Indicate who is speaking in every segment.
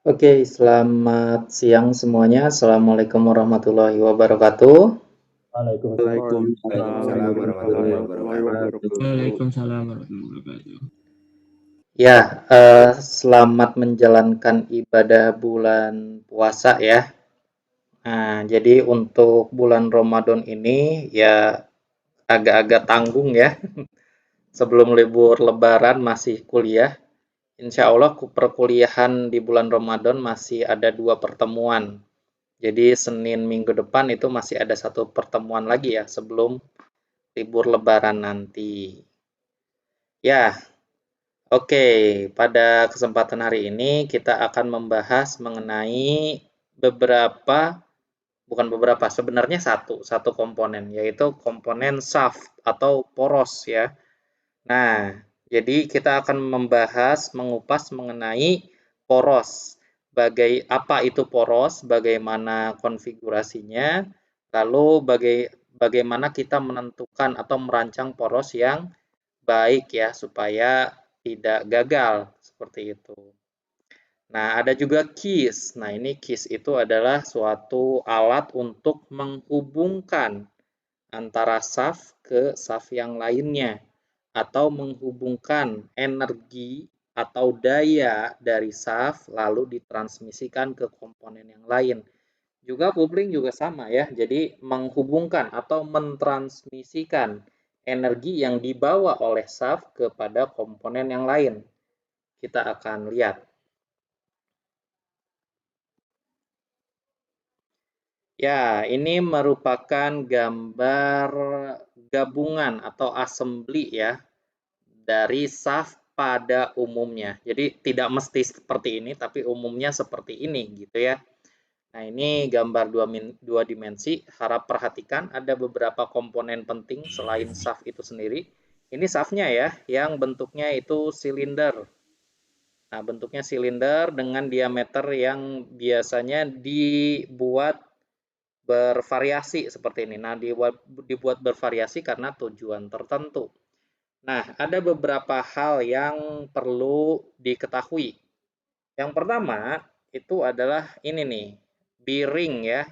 Speaker 1: Oke, selamat siang semuanya. Assalamualaikum warahmatullahi wabarakatuh.
Speaker 2: Waalaikumsalam
Speaker 3: Waalaikumsalam warahmatullahi
Speaker 2: warahmatullahi
Speaker 3: wabarakatuh.
Speaker 2: wabarakatuh.
Speaker 4: Waalaikumsalam warahmatullahi wabarakatuh.
Speaker 1: Ya, selamat menjalankan ibadah bulan puasa ya. Nah, jadi untuk bulan Ramadan ini ya agak-agak tanggung ya. Sebelum libur Lebaran masih kuliah. Insya Allah perkuliahan di bulan Ramadan masih ada 2 pertemuan. Jadi Senin minggu depan itu masih ada 1 pertemuan lagi ya sebelum libur Lebaran nanti. Ya, oke, pada kesempatan hari ini kita akan membahas mengenai sebenarnya satu komponen, yaitu komponen shaft atau poros ya. Nah, jadi kita akan mengupas mengenai poros. Apa itu poros, bagaimana konfigurasinya, lalu bagaimana kita menentukan atau merancang poros yang baik ya supaya tidak gagal seperti itu. Nah, ada juga KIS. Nah, ini KIS itu adalah suatu alat untuk menghubungkan antara shaft ke shaft yang lainnya atau menghubungkan energi atau daya dari shaft lalu ditransmisikan ke komponen yang lain. Juga coupling juga sama ya. Jadi menghubungkan atau mentransmisikan energi yang dibawa oleh shaft kepada komponen yang lain. Kita akan lihat. Ya, ini merupakan gambar gabungan atau assembly ya dari shaft pada umumnya. Jadi tidak mesti seperti ini, tapi umumnya seperti ini gitu ya. Nah, ini gambar dua dimensi. Harap perhatikan ada beberapa komponen penting selain shaft itu sendiri. Ini shaftnya ya, yang bentuknya itu silinder. Nah, bentuknya silinder dengan diameter yang biasanya dibuat bervariasi seperti ini. Nah, dibuat bervariasi karena tujuan tertentu. Nah, ada beberapa hal yang perlu diketahui. Yang pertama, itu adalah ini nih, bearing ya.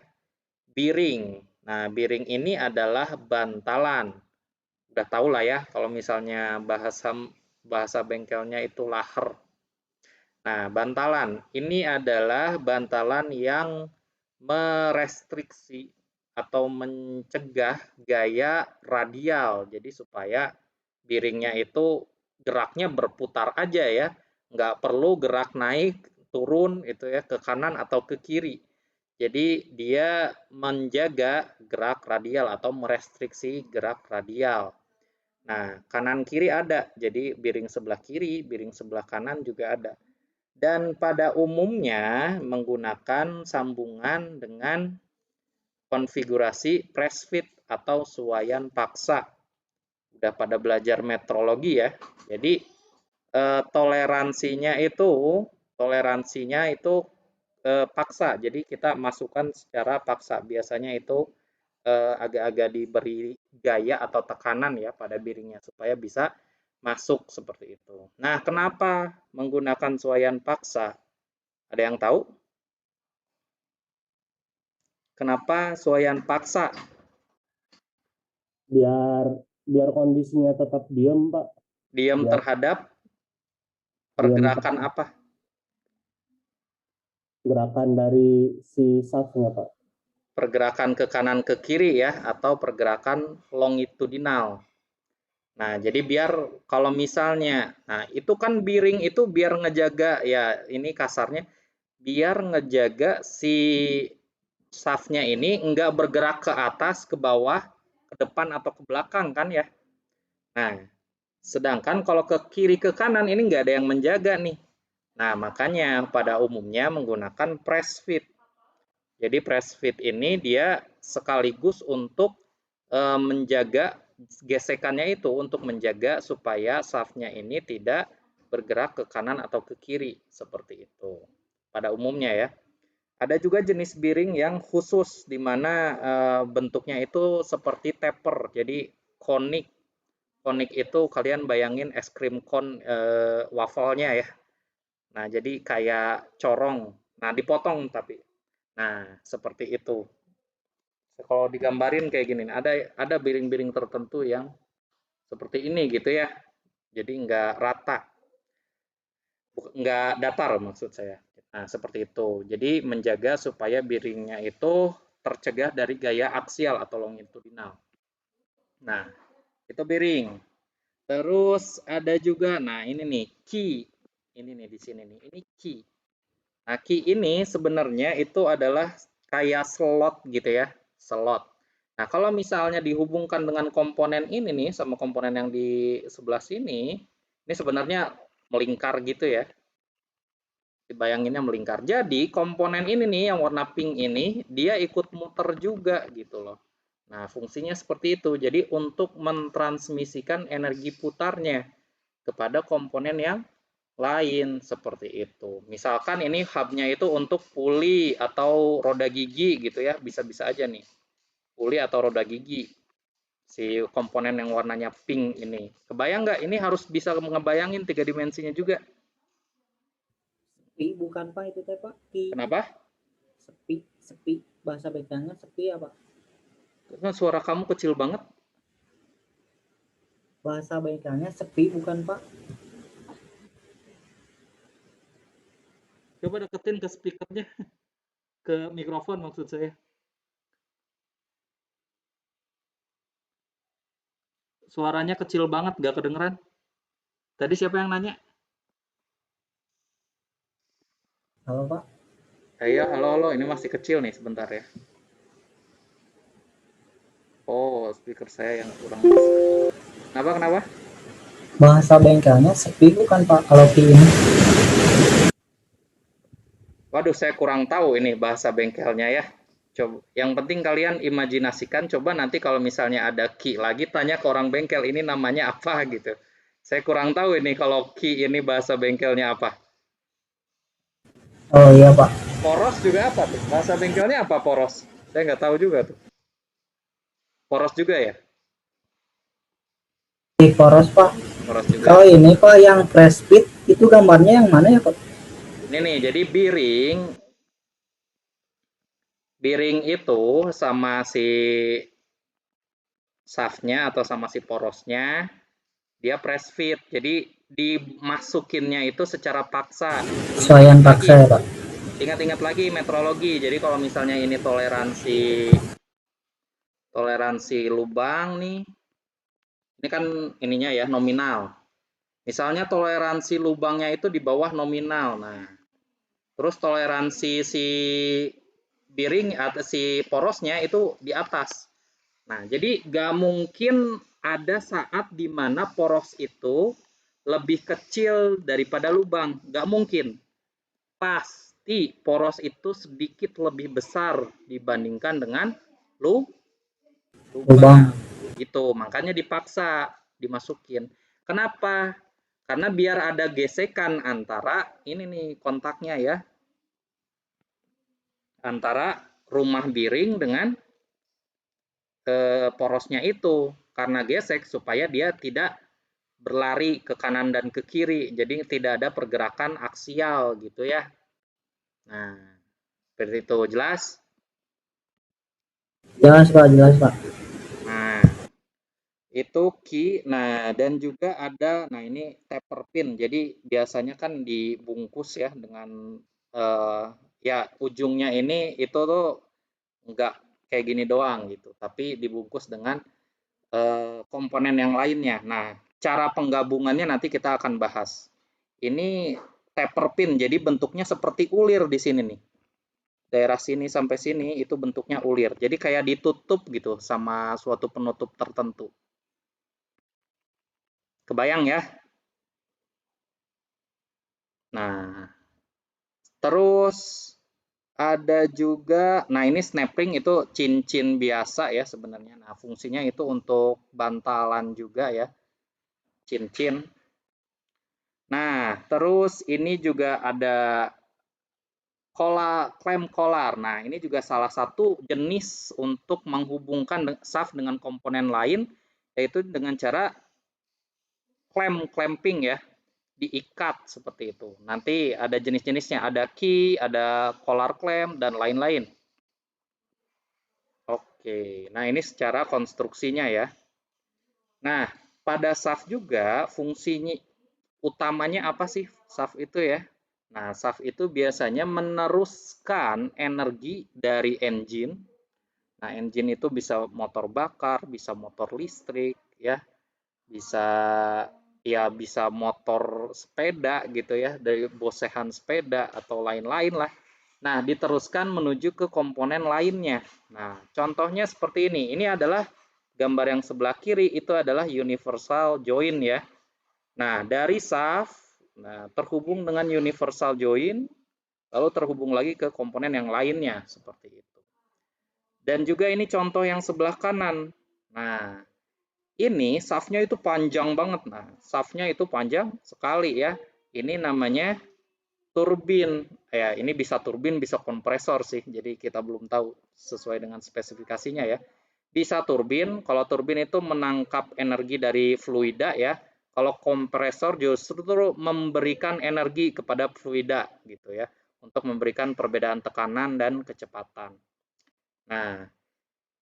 Speaker 1: Bearing. Nah, bearing ini adalah bantalan. Udah tahu lah ya, kalau misalnya bahasa bengkelnya itu laher. Nah, bantalan. Ini adalah bantalan yang merestriksi atau mencegah gaya radial. Jadi supaya bearingnya itu geraknya berputar aja ya. Nggak perlu gerak naik, turun itu ya ke kanan atau ke kiri. Jadi dia menjaga gerak radial atau merestriksi gerak radial. Nah, kanan kiri ada. Jadi bearing sebelah kiri, bearing sebelah kanan juga ada. Dan pada umumnya menggunakan sambungan dengan konfigurasi press fit atau suaian paksa. Udah pada belajar metrologi ya. Jadi toleransinya itu paksa. Jadi kita masukkan secara paksa. Biasanya itu agak-agak diberi gaya atau tekanan ya pada bearingnya supaya bisa masuk seperti itu. Nah, kenapa menggunakan suaian paksa? Ada yang tahu? Kenapa suaian paksa?
Speaker 2: Biar biar kondisinya tetap diam, Pak.
Speaker 1: Diam
Speaker 2: Biar
Speaker 1: terhadap
Speaker 2: diam
Speaker 1: pergerakan apa?
Speaker 2: gerakan dari si shaftnya, Pak.
Speaker 1: Pergerakan ke kanan ke kiri ya, atau pergerakan longitudinal. Nah, jadi biar kalau misalnya, nah itu kan bearing itu biar ngejaga ya, ini kasarnya, biar ngejaga si shaftnya ini enggak bergerak ke atas, ke bawah, ke depan atau ke belakang kan ya. Nah, sedangkan kalau ke kiri ke kanan ini enggak ada yang menjaga nih. Nah, makanya pada umumnya menggunakan press fit. Jadi press fit ini dia sekaligus untuk menjaga gesekannya itu untuk menjaga supaya shaftnya ini tidak bergerak ke kanan atau ke kiri seperti itu. Pada umumnya ya. Ada juga jenis bearing yang khusus di mana bentuknya itu seperti taper. Jadi konik. Konik itu kalian bayangin es krim cone wafelnya ya. Nah, jadi kayak corong. Nah, dipotong tapi. Nah, seperti itu. Kalau digambarin kayak gini, ada biring-biring tertentu yang seperti ini gitu ya. Jadi nggak rata, nggak datar maksud saya. Nah, seperti itu. Jadi menjaga supaya biringnya itu tercegah dari gaya aksial atau longitudinal. Nah, itu biring. Terus ada juga, nah ini nih, key. Ini nih di sini nih, ini key. Nah, key ini sebenarnya itu adalah kayak slot gitu ya, slot. Nah, kalau misalnya dihubungkan dengan komponen ini nih, sama komponen yang di sebelah sini, ini sebenarnya melingkar gitu ya. Dibayanginnya melingkar. Jadi, komponen ini nih, yang warna pink ini, dia ikut muter juga gitu loh. Nah, fungsinya seperti itu. Jadi, untuk mentransmisikan energi putarnya kepada komponen yang lain seperti itu. Misalkan ini hubnya itu untuk puli atau roda gigi gitu ya, bisa-bisa aja nih. Puli atau roda gigi. Si komponen yang warnanya pink ini. Kebayang nggak? Ini harus bisa ngebayangin 3 dimensinya juga.
Speaker 3: Sepi bukan Pak itu teh Pak.
Speaker 1: Kenapa?
Speaker 3: Sepi. Bahasa bengkelnya sepi ya Pak.
Speaker 1: Karena suara kamu kecil banget.
Speaker 3: Bahasa bengkelnya sepi bukan Pak.
Speaker 1: Coba deketin ke speakernya, ke mikrofon maksud saya. Suaranya kecil banget, gak kedengeran. Tadi siapa yang nanya?
Speaker 3: Halo Pak.
Speaker 1: Iya, halo, ini masih kecil nih, sebentar ya. Oh, speaker saya yang kurang. Kenapa?
Speaker 3: Bahasa bengkelnya sepi bukan Pak kalau ini.
Speaker 1: Waduh, saya kurang tahu ini bahasa bengkelnya ya. Coba, yang penting kalian imajinasikan, coba nanti kalau misalnya ada key lagi, tanya ke orang bengkel ini namanya apa gitu. Saya kurang tahu ini kalau key ini bahasa bengkelnya apa.
Speaker 3: Oh iya Pak.
Speaker 1: Poros juga apa tuh? Bahasa bengkelnya apa poros? Saya nggak tahu juga tuh. Poros juga ya?
Speaker 3: Di poros Pak.
Speaker 1: Poros juga.
Speaker 3: Kalau ini Pak yang press fit itu gambarnya yang mana ya Pak?
Speaker 1: Ini nih, jadi biring itu sama si shaftnya atau sama si porosnya, dia press fit. Jadi dimasukinnya itu secara paksa.
Speaker 3: Sesuaian paksa ya Pak.
Speaker 1: Ingat-ingat lagi metrologi. Jadi kalau misalnya ini toleransi lubang nih, ini kan ininya ya nominal. Misalnya toleransi lubangnya itu di bawah nominal. Nah, terus toleransi si biring atau si porosnya itu di atas. Nah, jadi nggak mungkin ada saat di mana poros itu lebih kecil daripada lubang. Nggak mungkin. Pasti poros itu sedikit lebih besar dibandingkan dengan lubang. Gitu, makanya dipaksa dimasukin. Kenapa? Karena biar ada gesekan antara ini nih kontaknya ya. Antara rumah biring dengan porosnya itu. Karena gesek supaya dia tidak berlari ke kanan dan ke kiri. Jadi tidak ada pergerakan aksial gitu ya. Nah, seperti itu. Jelas?
Speaker 3: Jelas Pak.
Speaker 1: Nah, itu key. Nah, dan juga ada, nah ini taper pin. Jadi biasanya kan dibungkus ya dengan ya ujungnya ini itu tuh nggak kayak gini doang gitu, tapi dibungkus dengan komponen yang lainnya. Nah, cara penggabungannya nanti kita akan bahas. Ini taper pin, jadi bentuknya seperti ulir di sini nih. Daerah sini sampai sini itu bentuknya ulir. Jadi kayak ditutup gitu sama suatu penutup tertentu. Kebayang ya? Nah, terus ada juga, nah ini snap ring itu cincin biasa ya sebenarnya. Nah, fungsinya itu untuk bantalan juga ya, cincin. Nah, terus ini juga ada klem collar. Nah, ini juga salah satu jenis untuk menghubungkan shaft dengan komponen lain, yaitu dengan cara clamping ya. diikat seperti itu. Nanti ada jenis-jenisnya, ada key, ada collar clamp, dan lain-lain. Oke, nah ini secara konstruksinya ya. Nah, pada shaft juga fungsinya utamanya apa sih shaft itu ya? Nah, shaft itu biasanya meneruskan energi dari engine. Nah, engine itu bisa motor bakar, bisa motor listrik ya, bisa motor sepeda gitu ya, dari bosehan sepeda atau lain-lain lah. Nah, diteruskan menuju ke komponen lainnya. Nah, contohnya seperti ini. Ini adalah gambar yang sebelah kiri, itu adalah universal joint ya. Nah, dari shaft, terhubung dengan universal joint, lalu terhubung lagi ke komponen yang lainnya, seperti itu. Dan juga ini contoh yang sebelah kanan. Nah, ini shaft-nya itu panjang banget. Nah, shaft-nya itu panjang sekali ya. Ini namanya turbin. Ya, ini bisa turbin, bisa kompresor sih. Jadi kita belum tahu sesuai dengan spesifikasinya ya. Bisa turbin, kalau turbin itu menangkap energi dari fluida ya. Kalau kompresor justru memberikan energi kepada fluida gitu ya, untuk memberikan perbedaan tekanan dan kecepatan. Nah,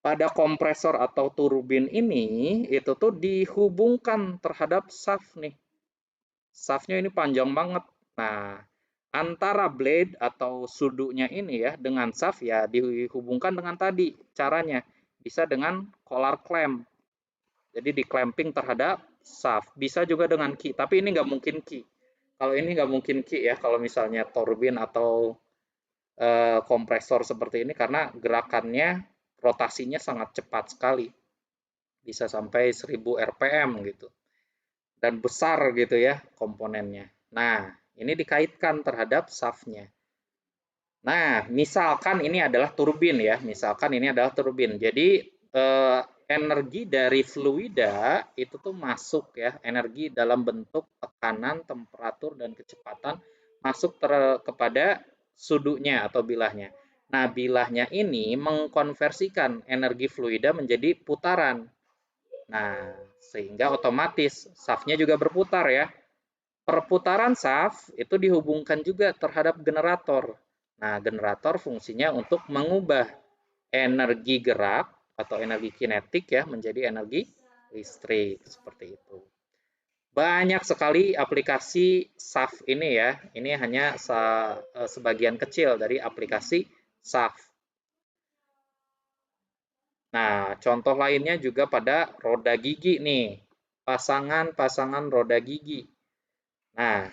Speaker 1: pada kompresor atau turbin ini itu tuh dihubungkan terhadap shaft nih. Shaft-nya ini panjang banget. Nah, antara blade atau sudunya ini ya dengan shaft ya dihubungkan dengan tadi caranya. Bisa dengan collar clamp. Jadi di clamping terhadap shaft. Bisa juga dengan key, tapi ini nggak mungkin key. Kalau ini nggak mungkin key ya, kalau misalnya turbin atau kompresor seperti ini karena gerakannya rotasinya sangat cepat sekali, bisa sampai 1000 rpm gitu, dan besar gitu ya komponennya. Nah, ini dikaitkan terhadap shaft-nya. Nah, misalkan ini adalah turbin ya, jadi energi dari fluida itu tuh masuk ya, energi dalam bentuk tekanan, temperatur, dan kecepatan masuk kepada sudunya atau bilahnya. Nah, bilahnya ini mengkonversikan energi fluida menjadi putaran. Nah, sehingga otomatis shaft-nya juga berputar ya. Perputaran shaft itu dihubungkan juga terhadap generator. Nah, generator fungsinya untuk mengubah energi gerak atau energi kinetik ya menjadi energi listrik seperti itu. Banyak sekali aplikasi shaft ini ya. Ini hanya sebagian kecil dari aplikasi shaft. Nah, contoh lainnya juga pada roda gigi nih. Pasangan-pasangan roda gigi. Nah,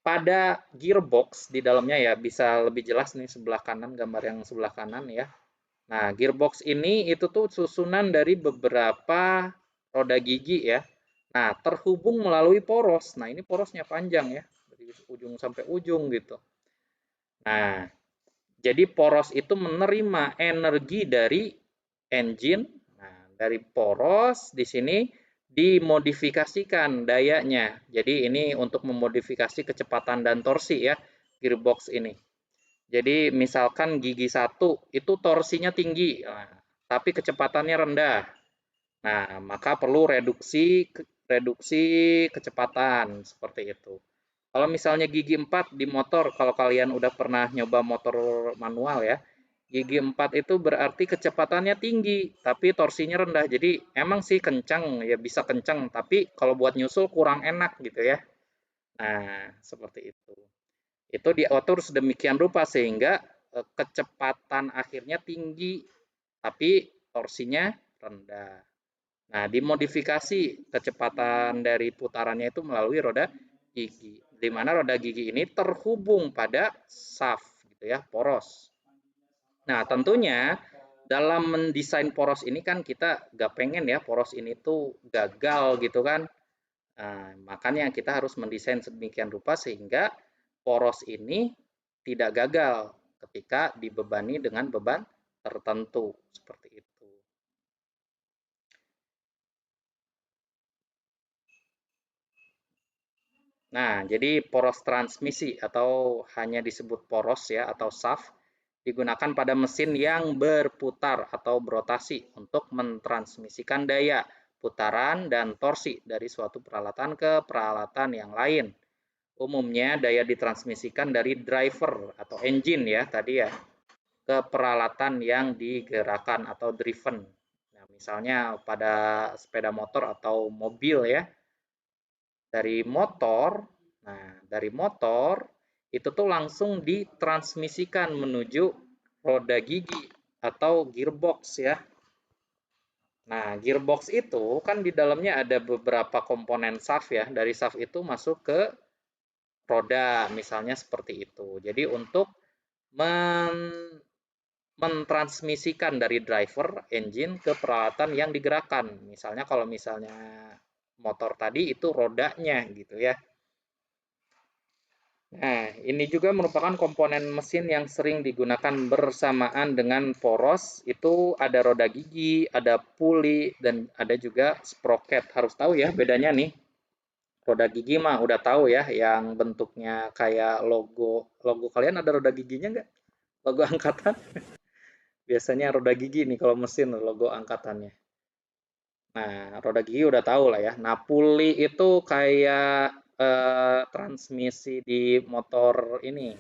Speaker 1: pada gearbox di dalamnya ya, bisa lebih jelas nih sebelah kanan, gambar yang sebelah kanan ya. Nah, gearbox ini itu tuh susunan dari beberapa roda gigi ya. Nah, terhubung melalui poros. Nah, ini porosnya panjang ya, dari ujung sampai ujung gitu. Nah, jadi poros itu menerima energi dari engine. Nah, dari poros di sini dimodifikasikan dayanya. Jadi ini untuk memodifikasi kecepatan dan torsi ya, gearbox ini. Jadi misalkan gigi 1 itu torsinya tinggi, tapi kecepatannya rendah. Nah, maka perlu reduksi kecepatan seperti itu. Kalau misalnya gigi 4 di motor, kalau kalian udah pernah nyoba motor manual ya, gigi 4 itu berarti kecepatannya tinggi, tapi torsinya rendah. Jadi emang sih kencang, ya bisa kencang, tapi kalau buat nyusul kurang enak gitu ya. Nah, seperti itu. Itu diatur sedemikian rupa sehingga kecepatan akhirnya tinggi, tapi torsinya rendah. Nah, dimodifikasi kecepatan dari putarannya itu melalui roda gigi, di mana roda gigi ini terhubung pada shaft gitu ya, poros. Nah, tentunya dalam mendesain poros ini kan kita gak pengen ya poros ini tuh gagal gitu kan. Nah, makanya kita harus mendesain sedemikian rupa sehingga poros ini tidak gagal ketika dibebani dengan beban tertentu seperti itu. Nah, jadi poros transmisi atau hanya disebut poros ya atau shaft digunakan pada mesin yang berputar atau berotasi untuk mentransmisikan daya, putaran, dan torsi dari suatu peralatan ke peralatan yang lain. Umumnya daya ditransmisikan dari driver atau engine ya tadi ya ke peralatan yang digerakkan atau driven. Nah, misalnya pada sepeda motor atau mobil ya. Dari motor, nah dari motor itu tuh langsung ditransmisikan menuju roda gigi atau gearbox ya. Nah, gearbox itu kan di dalamnya ada beberapa komponen shaft ya. Dari shaft itu masuk ke roda, misalnya seperti itu. Jadi untuk mentransmisikan dari driver engine ke peralatan yang digerakkan. Misalnya kalau misalnya motor tadi itu rodanya gitu ya. Nah, ini juga merupakan komponen mesin yang sering digunakan bersamaan dengan poros. Itu ada roda gigi, ada puli, dan ada juga sprocket. Harus tahu ya bedanya nih. Roda gigi mah udah tahu ya, yang bentuknya kayak logo. Logo kalian ada roda giginya nggak? Logo angkatan? Biasanya roda gigi nih kalau mesin logo angkatannya. Nah, roda gigi udah tahu lah ya. Nah, puli itu kayak transmisi di motor ini,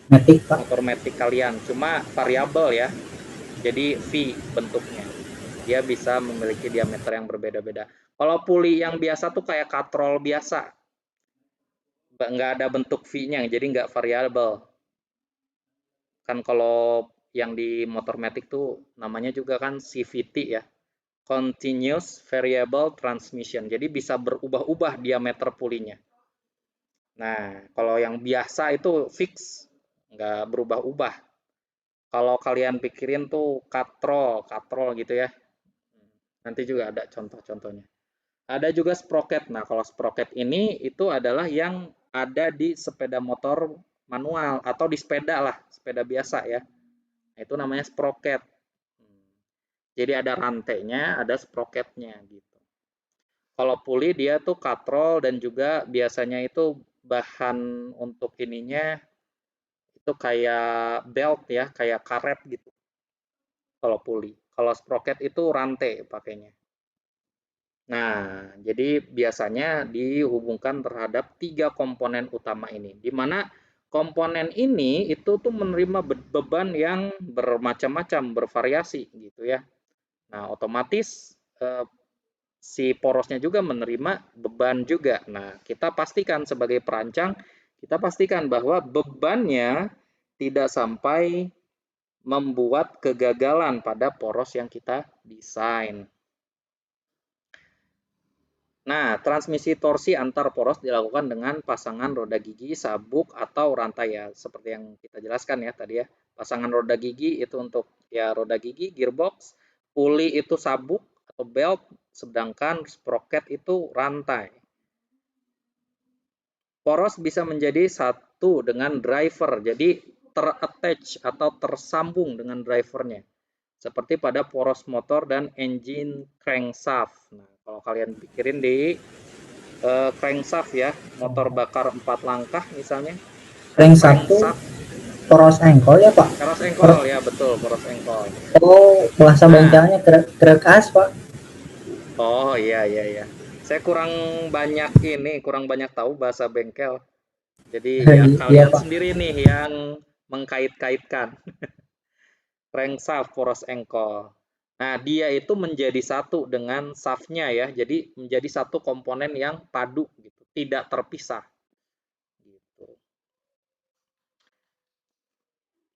Speaker 3: Matic Pak.
Speaker 1: motor matic kalian, cuma variabel ya. Jadi V bentuknya. Dia bisa memiliki diameter yang berbeda-beda. Kalau puli yang biasa tuh kayak katrol biasa. Nggak ada bentuk V-nya, jadi nggak variabel. Kan kalau yang di motor matic tuh namanya juga kan CVT ya. Continuous Variable Transmission. Jadi bisa berubah-ubah diameter pulinya. Nah, kalau yang biasa itu fix, nggak berubah-ubah. Kalau kalian pikirin tuh katrol gitu ya. Nanti juga ada contoh-contohnya. Ada juga sprocket. Nah, kalau sprocket ini itu adalah yang ada di sepeda motor manual atau di sepeda lah, sepeda biasa ya. Itu namanya sprocket. Jadi ada rantainya, ada sprocketnya gitu. Kalau puli dia tuh katrol dan juga biasanya itu bahan untuk ininya itu kayak belt ya, kayak karet gitu. Kalau puli. Kalau sprocket itu rantai pakainya. Nah, jadi biasanya dihubungkan terhadap 3 komponen utama ini. Di mana komponen ini itu tuh menerima beban yang bermacam-macam, bervariasi gitu ya. Nah, otomatis si porosnya juga menerima beban juga. Nah, kita pastikan sebagai perancang, kita pastikan bahwa bebannya tidak sampai membuat kegagalan pada poros yang kita desain. Nah, transmisi torsi antar poros dilakukan dengan pasangan roda gigi, sabuk, atau rantai ya, seperti yang kita jelaskan ya tadi ya. Pasangan roda gigi itu untuk ya roda gigi, gearbox, puli itu sabuk atau belt, sedangkan sprocket itu rantai. Poros bisa menjadi satu dengan driver, jadi ter-attach atau tersambung dengan drivernya. Seperti pada poros motor dan engine crankshaft. Nah, kalau kalian pikirin di crankshaft ya, motor bakar 4 langkah misalnya.
Speaker 3: Crankshaft tuh poros engkol ya Pak?
Speaker 1: Poros engkol ya, betul, poros engkol.
Speaker 3: Oh, bahasa bengkelnya truk as Pak.
Speaker 1: Oh iya. Saya kurang banyak tahu bahasa bengkel. Jadi ya kalian sendiri nih yang mengkait-kaitkan. Crankshaft poros engkol. Nah, dia itu menjadi satu dengan shaft-nya ya. Jadi menjadi satu komponen yang padu gitu, tidak terpisah. Gitu.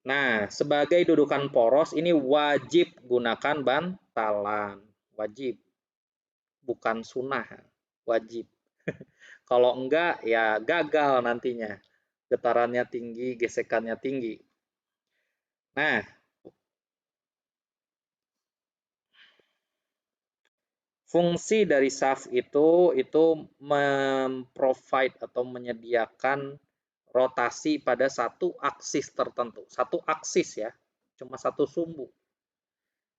Speaker 1: Nah, sebagai dudukan poros ini wajib gunakan bantalan, wajib. Bukan sunnah, wajib. Kalau enggak ya gagal nantinya. Getarannya tinggi, gesekannya tinggi. Nah, fungsi dari shaft itu memprovide atau menyediakan rotasi pada satu aksis tertentu. Satu aksis ya, cuma satu sumbu.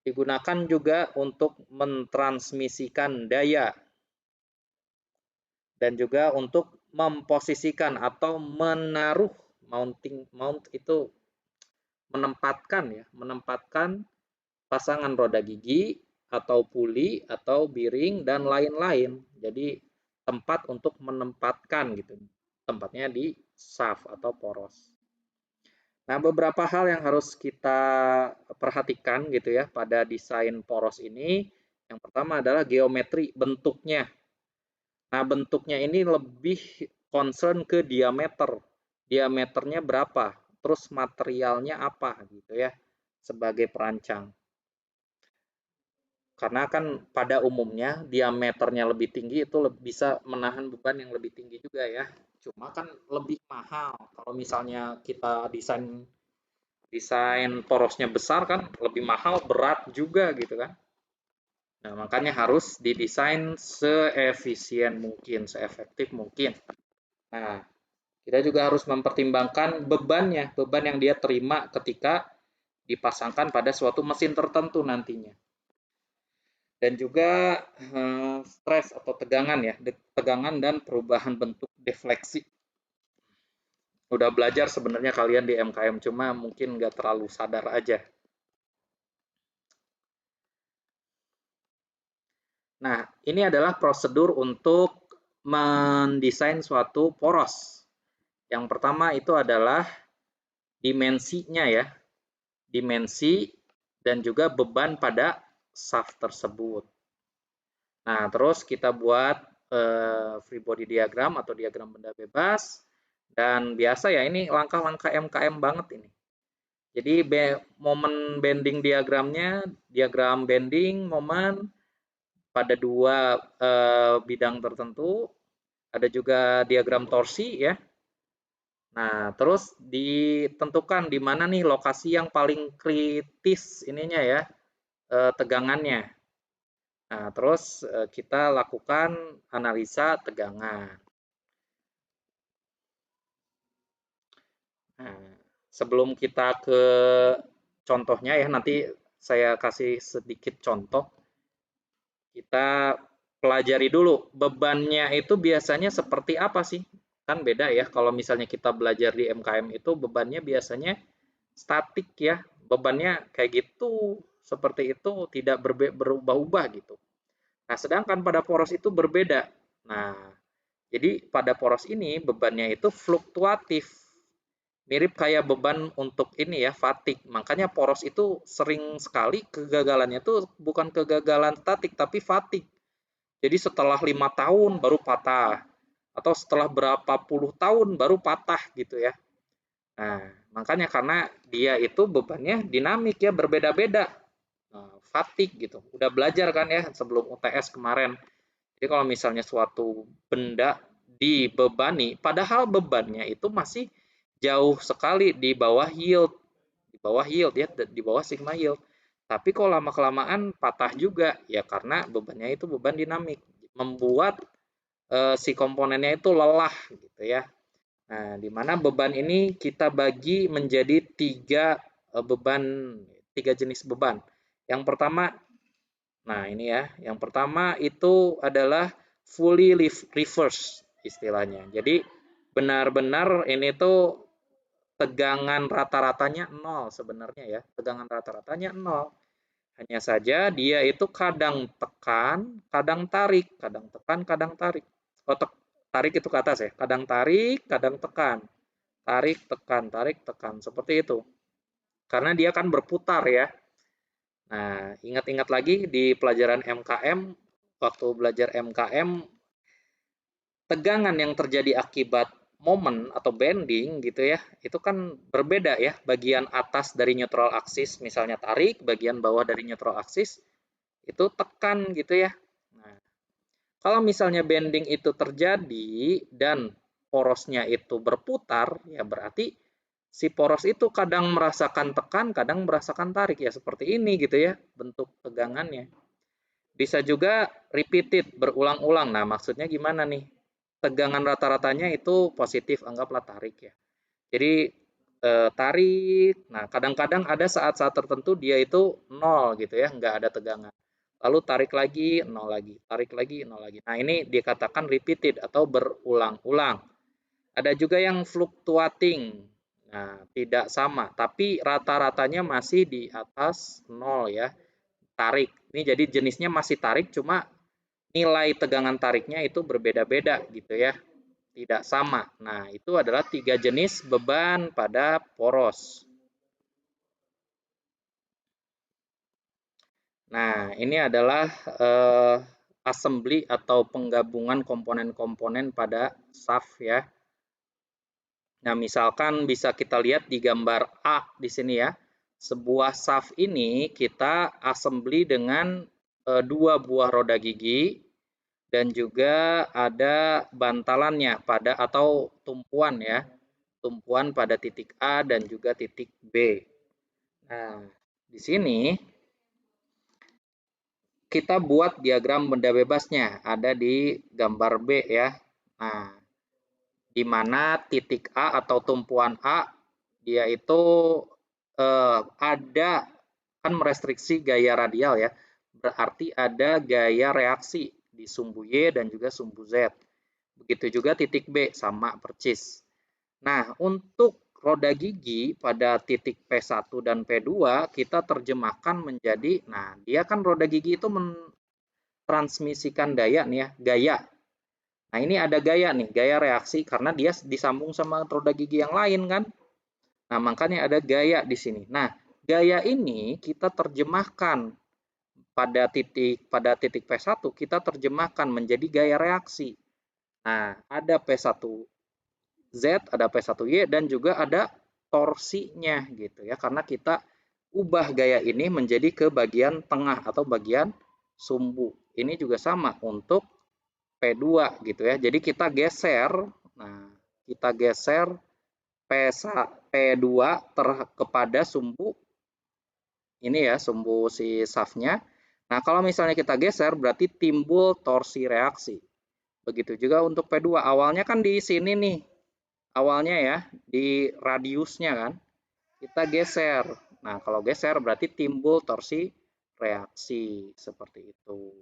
Speaker 1: Digunakan juga untuk mentransmisikan daya dan juga untuk memposisikan atau menaruh mount itu menempatkan pasangan roda gigi atau puli atau biring dan lain-lain. Jadi tempat untuk menempatkan gitu. tempatnya di shaft atau poros. Nah, beberapa hal yang harus kita perhatikan gitu ya pada desain poros ini. Yang pertama adalah geometri bentuknya. Nah, bentuknya ini lebih concern ke diameter. Diameternya berapa? Terus materialnya apa gitu ya sebagai perancang. Karena kan pada umumnya diameternya lebih tinggi itu bisa menahan beban yang lebih tinggi juga ya. Cuma kan lebih mahal. Kalau misalnya kita desain porosnya besar kan lebih mahal, berat juga gitu kan. Nah, makanya harus didesain seefisien mungkin, seefektif mungkin. Nah, kita juga harus mempertimbangkan bebannya, beban yang dia terima ketika dipasangkan pada suatu mesin tertentu nantinya. Dan juga stres atau tegangan ya, tegangan dan perubahan bentuk defleksi. Udah belajar sebenarnya kalian di MKM, cuma mungkin nggak terlalu sadar aja. Nah, ini adalah prosedur untuk mendesain suatu poros. Yang pertama itu adalah dimensinya ya, dimensi dan juga beban pada shaft tersebut. Nah, terus kita buat free body diagram atau diagram benda bebas. Dan biasa ya, ini langkah-langkah MKM banget ini. Jadi momen bending diagramnya, diagram bending momen pada dua bidang tertentu. Ada juga diagram torsi ya. Nah, terus ditentukan di mana nih lokasi yang paling kritis ininya ya, tegangannya. Nah, terus kita lakukan analisa tegangan. Nah, sebelum kita ke contohnya ya, nanti saya kasih sedikit contoh. Kita pelajari dulu bebannya itu biasanya seperti apa sih? Kan beda ya, kalau misalnya kita belajar di MKM itu bebannya biasanya statik ya, bebannya kayak gitu, seperti itu, tidak berubah-ubah gitu. Nah, sedangkan pada poros itu berbeda. Nah, jadi pada poros ini bebannya itu fluktuatif. Mirip kayak beban untuk ini ya, fatigue. Makanya poros itu sering sekali kegagalannya itu bukan kegagalan statik, tapi fatigue. Jadi setelah 5 tahun baru patah. Atau setelah berapa puluh tahun baru patah gitu ya. Nah, makanya karena dia itu bebannya dinamik ya, berbeda-beda. Nah, fatigue gitu. Udah belajar kan ya sebelum UTS kemarin. Jadi kalau misalnya suatu benda dibebani, padahal bebannya itu masih jauh sekali di bawah yield ya, di bawah sigma yield. Tapi kalau lama-kelamaan patah juga ya karena bebannya itu beban dinamik, membuat si komponennya itu lelah gitu ya. Nah, di mana beban ini kita bagi menjadi tiga jenis beban. Yang pertama, nah ini ya, yang pertama itu adalah fully reverse istilahnya. Jadi benar-benar ini tuh tegangan rata-ratanya 0 sebenarnya ya. Tegangan rata-ratanya 0. Hanya saja dia itu kadang tekan, kadang tarik, kadang tekan, kadang tarik. Oh, tarik itu ke atas ya. Kadang tarik, kadang tekan. Tarik, tekan, tarik, tekan. Seperti itu. Karena dia kan berputar ya. Nah, ingat-ingat lagi di pelajaran MKM, waktu belajar MKM, tegangan yang terjadi akibat momen atau bending gitu ya, itu kan berbeda ya, bagian atas dari neutral axis misalnya tarik, bagian bawah dari neutral axis itu tekan gitu ya. Nah, kalau misalnya bending itu terjadi dan porosnya itu berputar, ya berarti si poros itu kadang merasakan tekan, kadang merasakan tarik ya seperti ini gitu ya bentuk tegangannya. Bisa juga repeated, berulang-ulang. Nah, maksudnya gimana nih? Tegangan rata-ratanya itu positif, anggaplah tarik ya. Jadi tarik, nah kadang-kadang ada saat-saat tertentu dia itu 0 gitu ya, nggak ada tegangan. Lalu tarik lagi, 0 lagi, tarik lagi, 0 lagi. Nah ini dikatakan repeated atau berulang-ulang. Ada juga yang fluctuating, nah tidak sama, tapi rata-ratanya masih di atas 0 ya, tarik. Ini jadi jenisnya masih tarik, cuma nilai tegangan tariknya itu berbeda-beda gitu ya. tidak sama. Nah, itu adalah 3 jenis beban pada poros. Nah, ini adalah assembly atau penggabungan komponen-komponen pada shaft ya. Nah, misalkan bisa kita lihat di gambar A di sini ya. Sebuah shaft ini kita assembly dengan 2 buah roda gigi dan juga ada bantalannya pada atau tumpuan ya. Tumpuan pada titik A dan juga titik B. Nah, di sini kita buat diagram benda bebasnya, ada di gambar B ya. Nah, di mana titik A atau tumpuan A dia itu ada kan merestriksi gaya radial ya. Berarti ada gaya reaksi di sumbu Y dan juga sumbu Z. Begitu juga titik B sama percis. Nah, untuk roda gigi pada titik P1 dan P2 kita terjemahkan menjadi, nah dia kan roda gigi itu mentransmisikan daya nih ya, gaya. Nah, ini ada gaya nih, gaya reaksi karena dia disambung sama roda gigi yang lain kan. Nah, makanya ada gaya di sini. Nah, gaya ini kita terjemahkan pada titik P1 kita terjemahkan menjadi gaya reaksi. Nah, ada P1Z, ada P1Y dan juga ada torsinya gitu ya. Karena kita ubah gaya ini menjadi ke bagian tengah atau bagian sumbu. Ini juga sama untuk P2 gitu ya. Jadi kita geser, nah kita geser P2 kepada sumbu ini ya, sumbu si shaftnya. Nah, kalau misalnya kita geser berarti timbul torsi reaksi. Begitu juga untuk P2. Awalnya kan di sini nih. Awalnya ya, di radiusnya kan. Kita geser. Nah, kalau geser berarti timbul torsi reaksi seperti itu.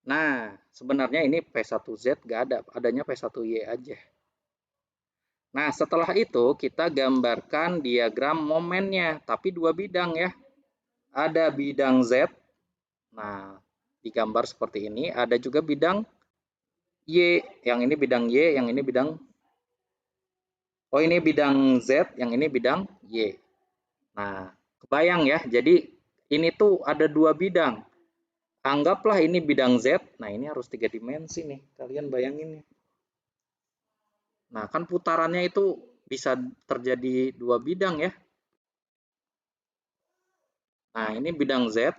Speaker 1: Nah, sebenarnya ini P1Z nggak ada, adanya P1Y aja. Nah, setelah itu kita gambarkan diagram momennya, tapi 2 bidang ya. Ada bidang Z, nah digambar seperti ini, ada juga bidang Y, yang ini bidang Y, yang ini bidang, oh ini bidang Z, yang ini bidang Y. Nah, kebayang ya, jadi ini tuh ada 2 bidang. Anggaplah ini bidang Z, nah ini harus 3 dimensi nih, kalian bayangin nih. Nah, kan putarannya itu bisa terjadi 2 bidang ya. Nah, ini bidang Z.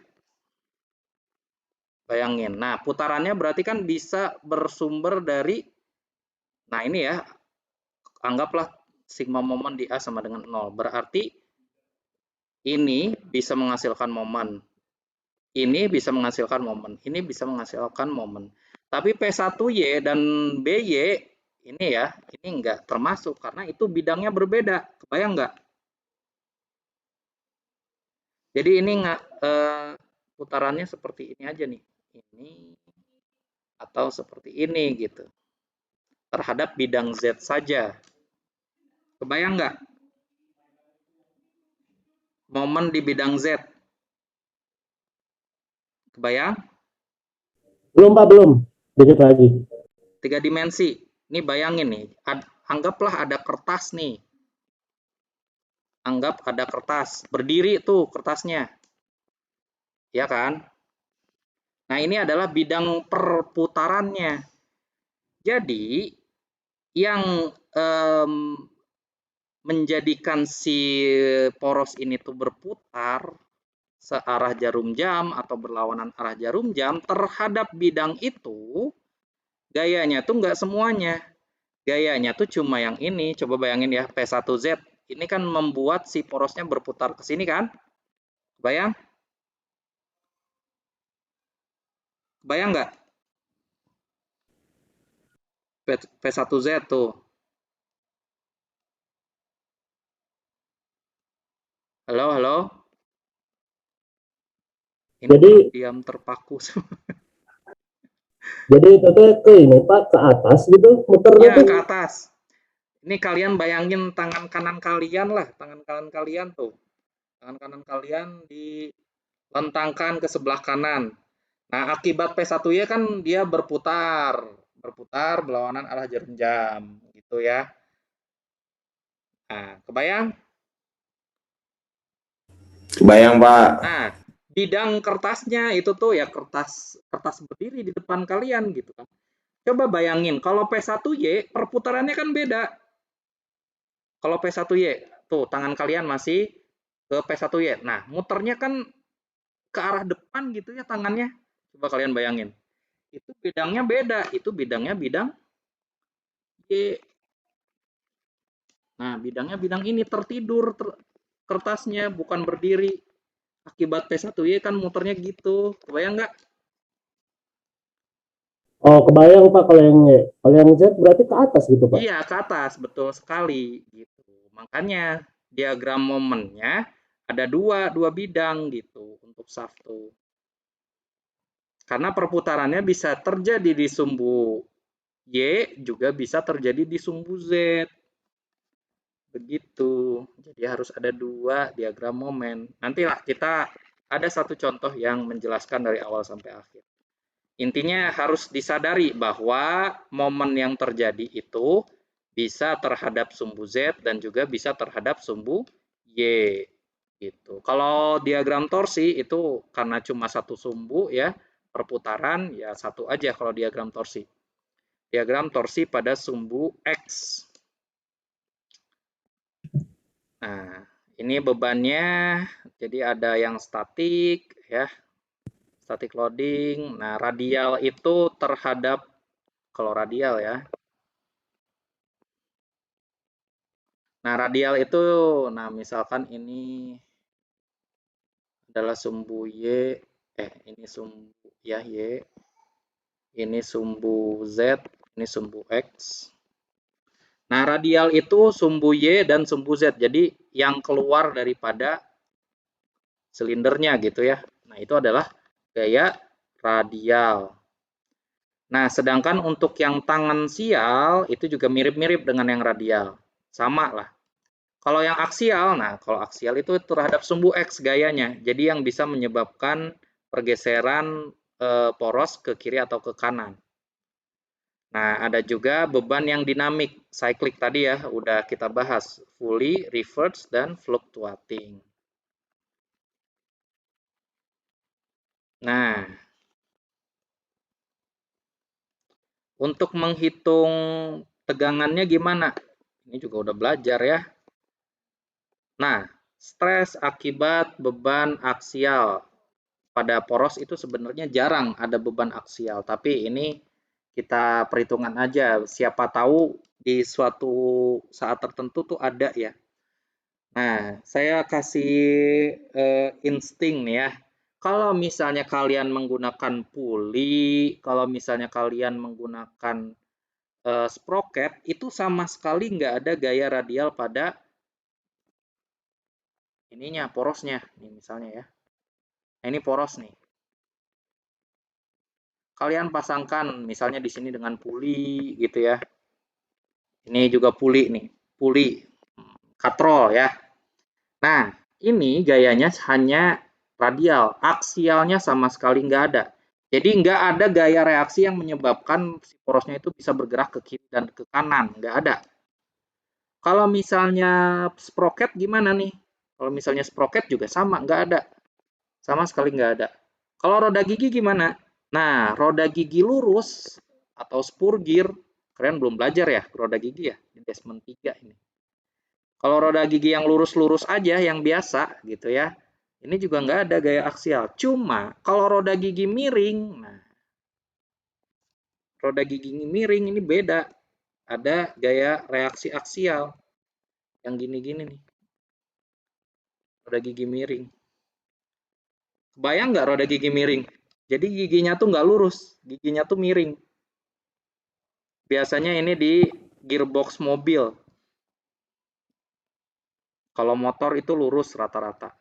Speaker 1: Bayangin. Nah, putarannya berarti kan bisa bersumber dari, nah ini ya, anggaplah sigma momen di A sama dengan 0. Berarti ini bisa menghasilkan momen. Ini bisa menghasilkan momen. Ini bisa menghasilkan momen. Tapi P1Y dan BY ini ya, ini enggak termasuk karena itu bidangnya berbeda. Kebayang enggak? Jadi ini enggak putarannya seperti ini aja nih. Ini atau seperti ini gitu. Terhadap bidang Z saja. Kebayang nggak? Momen di bidang Z. Kebayang?
Speaker 2: Belum Pak, belum. Dikit lagi.
Speaker 1: 3 dimensi. Ini bayangin nih. Anggaplah ada kertas nih. Anggap ada kertas. Berdiri tuh kertasnya. Ya kan? Nah, ini adalah bidang perputarannya. Jadi, yang menjadikan si poros ini tuh berputar searah jarum jam atau berlawanan arah jarum jam terhadap bidang itu, gayanya tuh nggak semuanya. Gayanya tuh cuma yang ini. Coba bayangin ya, P1Z. Ini kan membuat si porosnya berputar ke sini kan? Bayang? Bayang nggak? P1Z tuh. Halo, halo? Ini
Speaker 2: Jadi
Speaker 1: diam terpaku.
Speaker 2: Jadi itu tuh ke ini Pak, ke atas gitu, muternya
Speaker 1: Ya,
Speaker 2: tuh.
Speaker 1: ke atas. Ini kalian bayangin tangan kanan kalian lah. Tangan kanan kalian tuh. Tangan kanan kalian dilentangkan ke sebelah kanan. Nah, akibat P1Y kan dia berputar berputar berlawanan arah jarum jam, gitu ya. Nah, kebayang?
Speaker 5: Kebayang, Pak.
Speaker 1: Nah, bidang kertasnya itu tuh ya kertas berdiri di depan kalian gitu kan. Coba bayangin kalau P1Y perputarannya kan beda. Kalau P1Y, tuh tangan kalian masih ke P1Y. Nah, muternya kan ke arah depan gitu ya tangannya. Coba kalian bayangin. Itu bidangnya beda, itu bidangnya bidang Y. Nah, bidangnya bidang ini tertidur kertasnya bukan berdiri. Akibat P1Y kan muternya gitu. Kebayang nggak?
Speaker 2: Oh, kebayang Pak kalau yang Y. Kalau yang Z berarti ke atas gitu Pak.
Speaker 1: Iya, ke atas, betul sekali gitu. Makanya diagram momennya ada dua bidang gitu untuk shaft tuh. Karena perputarannya bisa terjadi di sumbu Y, juga bisa terjadi di sumbu Z. Begitu. Jadi harus ada dua diagram momen. Nantilah kita ada satu contoh yang menjelaskan dari awal sampai akhir. Intinya harus disadari bahwa momen yang terjadi itu bisa terhadap sumbu Z dan juga bisa terhadap sumbu Y. Gitu. Kalau diagram torsi itu karena cuma satu sumbu ya, perputaran ya satu aja kalau diagram torsi. Diagram torsi pada sumbu X. Nah, ini bebannya jadi ada yang statik ya. Static loading. Nah, radial itu terhadap kalau radial ya. Nah, radial itu nah misalkan ini adalah sumbu Y, ini sumbu ya Y, ini sumbu Z, ini sumbu X. Nah, radial itu sumbu Y dan sumbu Z. Jadi yang keluar daripada silindernya gitu ya. Nah, itu adalah gaya radial. Nah, sedangkan untuk yang tangensial itu juga mirip-mirip dengan yang radial. Sama lah. Kalau yang aksial, nah kalau aksial itu terhadap sumbu X gayanya. Jadi yang bisa menyebabkan pergeseran poros ke kiri atau ke kanan. Nah, ada juga beban yang dinamik, cyclic tadi ya, udah kita bahas. Fully, reverse, dan fluctuating. Nah, untuk menghitung tegangannya gimana? Ini juga udah belajar ya. Nah, stres akibat beban aksial. Pada poros itu sebenarnya jarang ada beban aksial, tapi ini kita perhitungan aja. Siapa tahu di suatu saat tertentu tuh ada ya. Nah, saya kasih insting nih ya. Kalau misalnya kalian menggunakan puli, kalau misalnya kalian menggunakan sprocket, itu sama sekali nggak ada gaya radial pada ininya, porosnya. Ini misalnya ya. Nah, ini poros nih. Kalian pasangkan misalnya di sini dengan puli gitu ya. Ini juga puli nih, puli katrol ya. Nah, ini gayanya hanya radial, aksialnya sama sekali nggak ada. Jadi nggak ada gaya reaksi yang menyebabkan si porosnya itu bisa bergerak ke kiri dan ke kanan, nggak ada. Kalau misalnya sprocket gimana nih? Kalau misalnya sprocket juga sama, nggak ada. Sama sekali nggak ada. Kalau roda gigi gimana? Nah, roda gigi lurus atau spur gear, kalian belum belajar ya roda gigi ya di Desmond 3 ini. Kalau roda gigi yang lurus-lurus aja, yang biasa gitu ya, ini juga nggak ada gaya aksial. Cuma kalau roda gigi miring, nah roda gigi miring ini beda. Ada gaya reaksi aksial yang gini-gini nih. Roda gigi miring. Kebayang nggak roda gigi miring? Jadi giginya tuh nggak lurus, giginya tuh miring. Biasanya ini di gearbox mobil. Kalau motor itu lurus rata-rata.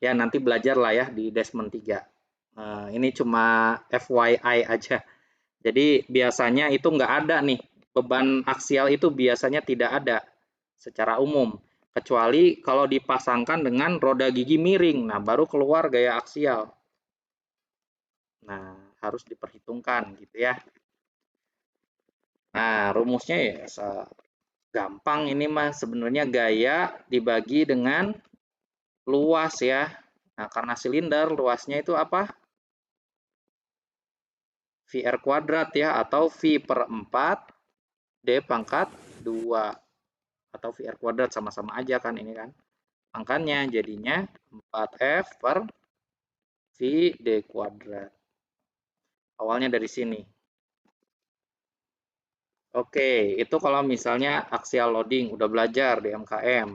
Speaker 1: Ya nanti belajar lah ya di Desmond 3. Ini cuma FYI aja. Jadi biasanya itu nggak ada nih. Beban aksial itu biasanya tidak ada secara umum. Kecuali kalau dipasangkan dengan roda gigi miring. Nah baru keluar gaya aksial. Nah harus diperhitungkan gitu ya. Nah, rumusnya ya gampang ini mah, sebenarnya gaya dibagi dengan luas ya. Nah, karena silinder luasnya itu apa? VR kuadrat ya, atau V per 4 D pangkat 2. Atau VR kuadrat, sama-sama aja kan ini kan. Makanya jadinya 4F per V D kuadrat. Awalnya dari sini. Oke, itu kalau misalnya axial loading, udah belajar di MKM.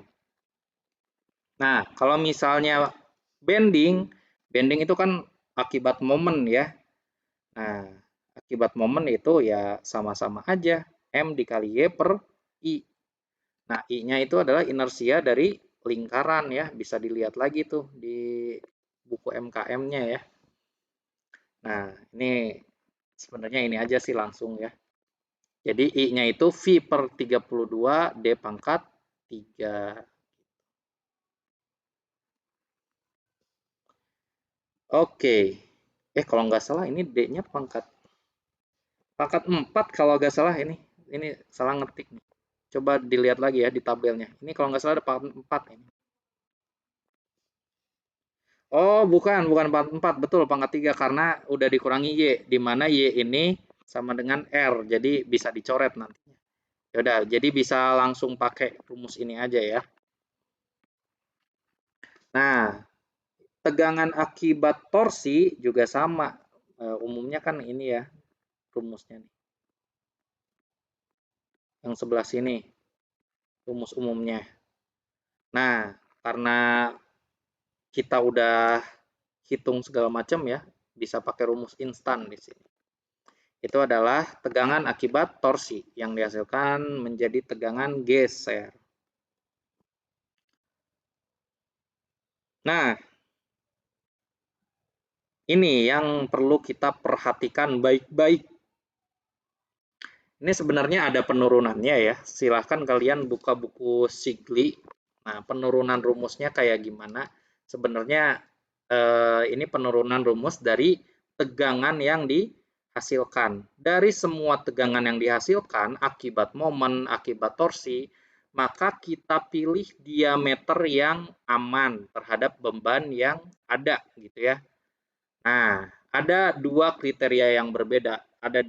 Speaker 1: Nah, kalau misalnya bending itu kan akibat momen ya. Nah, akibat momen itu ya sama-sama aja, M dikali Y per I. Nah, I-nya itu adalah inersia dari lingkaran ya, bisa dilihat lagi tuh di buku MKM-nya ya. Nah, ini sebenarnya ini aja sih langsung ya. Jadi I-nya itu V per 32 D pangkat 3. Oke. Kalau nggak salah ini D-nya pangkat 4 kalau nggak salah ini. Ini salah ngetik nih. Coba dilihat lagi ya di tabelnya. Ini kalau nggak salah ada pangkat 4 ini. Oh, bukan 4, betul pangkat 3 karena udah dikurangi Y, di mana Y ini sama dengan R, jadi bisa dicoret nantinya. Ya udah, jadi bisa langsung pakai rumus ini aja ya. Nah, tegangan akibat torsi juga sama. Umumnya kan ini ya rumusnya nih. Yang sebelah sini rumus umumnya. Nah, karena kita udah hitung segala macam ya, bisa pakai rumus instan di sini. Itu adalah tegangan akibat torsi yang dihasilkan menjadi tegangan geser. Nah, ini yang perlu kita perhatikan baik-baik. Ini sebenarnya ada penurunannya ya. Silahkan kalian buka buku Sigli. Nah, penurunan rumusnya kayak gimana? Sebenarnya ini penurunan rumus dari tegangan yang dihasilkan. Dari semua tegangan yang dihasilkan akibat momen, akibat torsi, maka kita pilih diameter yang aman terhadap beban yang ada gitu ya. Nah, ada dua kriteria yang berbeda. Ada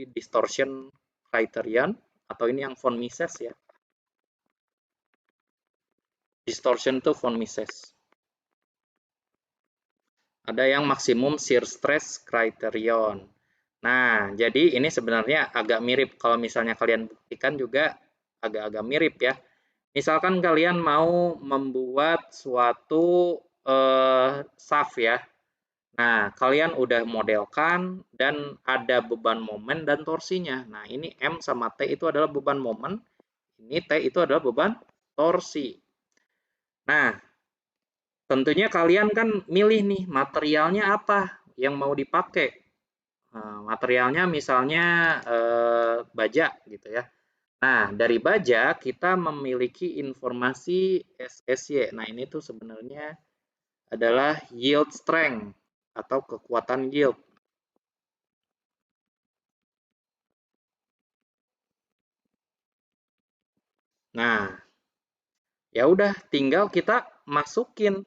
Speaker 1: distortion criterion atau ini yang von Mises ya. Distortion itu von Mises. Ada yang maksimum shear stress criterion. Nah, jadi ini sebenarnya agak mirip. Kalau misalnya kalian buktikan juga agak-agak mirip ya. Misalkan kalian mau membuat suatu shaft ya. Nah, kalian udah modelkan dan ada beban momen dan torsinya. Nah, ini M sama T itu adalah beban momen, ini T itu adalah beban torsi. Nah, tentunya kalian kan milih nih materialnya apa yang mau dipakai. Materialnya misalnya baja gitu ya. Nah, dari baja kita memiliki informasi SSY. Nah, ini tuh sebenarnya adalah yield strength atau kekuatan yield. Nah, ya udah tinggal kita masukin.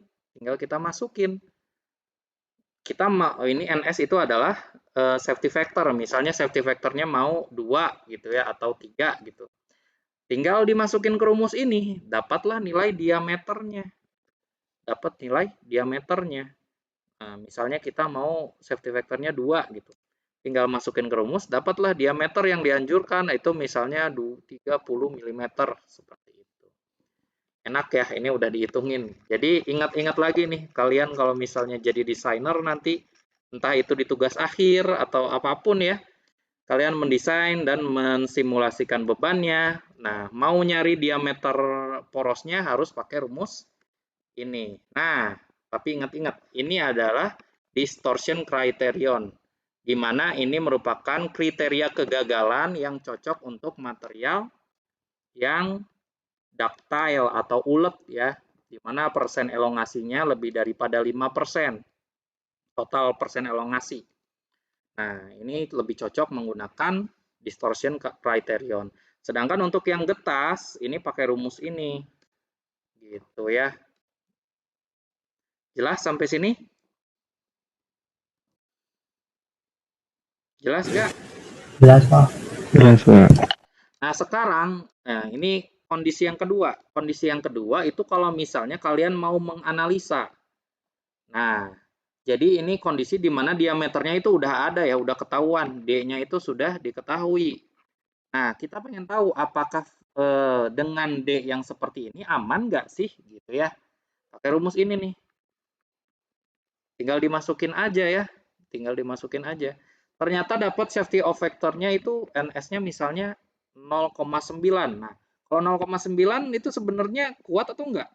Speaker 1: Kita mau ini NS itu adalah safety factor. Misalnya safety factornya mau 2 gitu ya atau 3 gitu. Tinggal dimasukin ke rumus ini, dapatlah nilai diameternya. Nah, misalnya kita mau safety factornya 2 gitu. Tinggal masukin ke rumus, dapatlah diameter yang dianjurkan, itu misalnya 30 mm seperti itu. Enak ya, ini udah dihitungin. Jadi ingat-ingat lagi nih, kalian kalau misalnya jadi desainer nanti, entah itu di tugas akhir atau apapun ya, kalian mendesain dan mensimulasikan bebannya. Nah, mau nyari diameter porosnya harus pakai rumus ini. Nah, tapi ingat-ingat, ini adalah distortion criterion, di mana ini merupakan kriteria kegagalan yang cocok untuk material yang ductile atau ulet ya, di mana persen elongasinya lebih daripada 5%, total persen elongasi. Nah, ini lebih cocok menggunakan distortion criterion. Sedangkan untuk yang getas ini pakai rumus ini. Gitu ya. Jelas sampai sini? Jelas nggak?
Speaker 3: Jelas, Pak.
Speaker 4: Jelas, Pak.
Speaker 1: Nah, sekarang ini kondisi yang kedua. Kondisi yang kedua itu kalau misalnya kalian mau menganalisa. Nah, jadi ini kondisi di mana diameternya itu udah ada ya, udah ketahuan. D-nya itu sudah diketahui. Nah, kita pengen tahu apakah dengan D yang seperti ini aman nggak sih gitu ya. Pakai rumus ini nih. Tinggal dimasukin aja ya. Tinggal dimasukin aja. Ternyata dapat safety of vector-nya itu NS-nya misalnya 0,9. Nah, kalau 0,9 itu sebenarnya kuat atau enggak?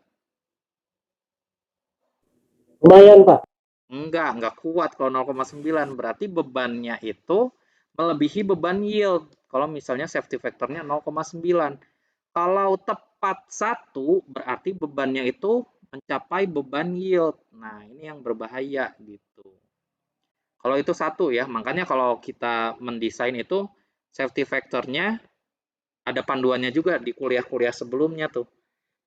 Speaker 2: Lumayan, Pak.
Speaker 1: Enggak kuat kalau 0,9. Berarti bebannya itu melebihi beban yield. Kalau misalnya safety factor-nya 0,9. Kalau tepat 1, berarti bebannya itu mencapai beban yield. Nah, ini yang berbahaya gitu. Kalau itu 1 ya, makanya kalau kita mendesain itu safety factor-nya ada panduannya juga di kuliah-kuliah sebelumnya tuh.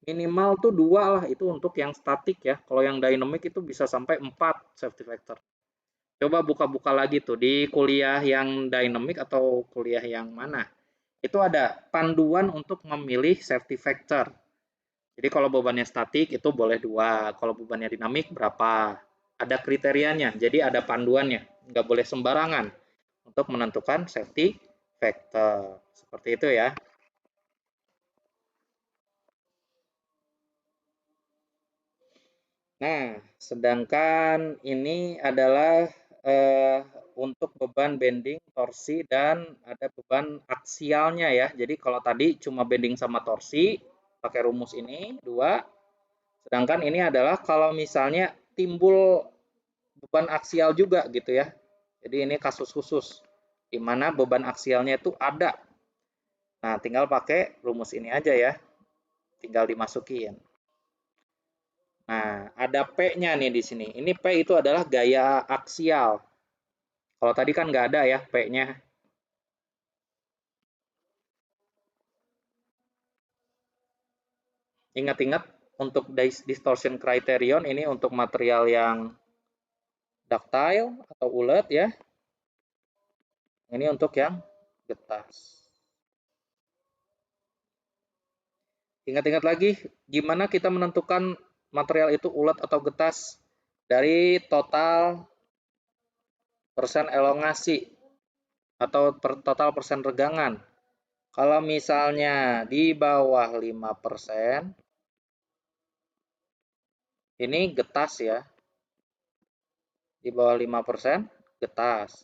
Speaker 1: Minimal tuh 2 lah, itu untuk yang statik ya. Kalau yang dynamic itu bisa sampai 4 safety factor. Coba buka-buka lagi tuh di kuliah yang dynamic atau kuliah yang mana. Itu ada panduan untuk memilih safety factor. Jadi kalau bebannya statik itu boleh 2, kalau bebannya dinamik berapa. Ada kriterianya, jadi ada panduannya. Nggak boleh sembarangan untuk menentukan safety factor. Seperti itu ya. Nah, sedangkan ini adalah untuk beban bending, torsi, dan ada beban aksialnya ya. Jadi kalau tadi cuma bending sama torsi, pakai rumus ini, 2. Sedangkan ini adalah kalau misalnya timbul beban aksial juga gitu ya. Jadi ini kasus khusus, di mana beban aksialnya itu ada. Nah, tinggal pakai rumus ini aja ya. Tinggal dimasukin. Nah, ada P-nya nih di sini. Ini P itu adalah gaya aksial. Kalau tadi kan nggak ada ya P-nya. Ingat-ingat untuk distortion criterion ini untuk material yang ductile atau ulet ya. Ini untuk yang getas. Ingat-ingat lagi, gimana kita menentukan material itu ulet atau getas? Dari total persen elongasi atau total persen regangan. Kalau misalnya di bawah 5%, ini getas ya. Di bawah 5% getas.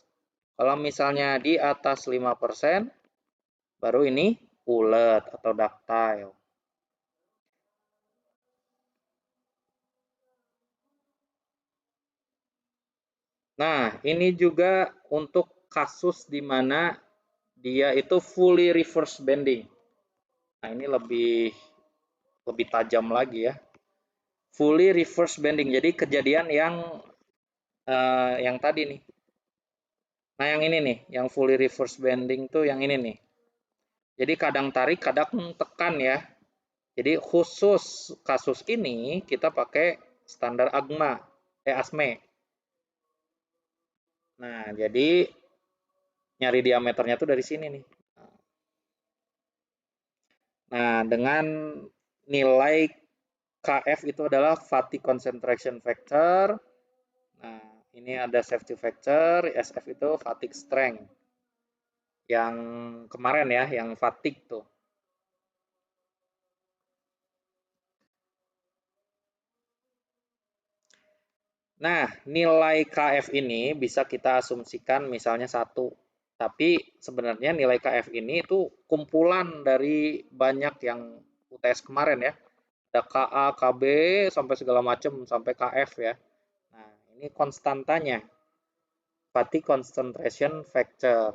Speaker 1: Kalau misalnya di atas 5%, baru ini ulet atau ductile. Nah, ini juga untuk kasus di mana dia itu fully reverse bending. Nah, ini lebih tajam lagi ya. Fully reverse bending. Jadi kejadian yang tadi nih. Nah, yang ini nih, yang fully reverse bending tuh yang ini nih. Jadi kadang tarik, kadang tekan ya. Jadi khusus kasus ini kita pakai standar ASME. Nah, jadi nyari diameternya tuh dari sini nih. Nah, dengan nilai KF itu adalah fatigue concentration factor. Nah, ini ada safety factor, SF itu fatigue strength. Yang kemarin ya, yang fatigue tuh. Nah, nilai KF ini bisa kita asumsikan misalnya 1. Tapi sebenarnya nilai KF ini itu kumpulan dari banyak yang UTS kemarin ya. Ada KA, KB, sampai segala macam, sampai KF ya. Nah, ini konstantanya. Fatigue concentration factor.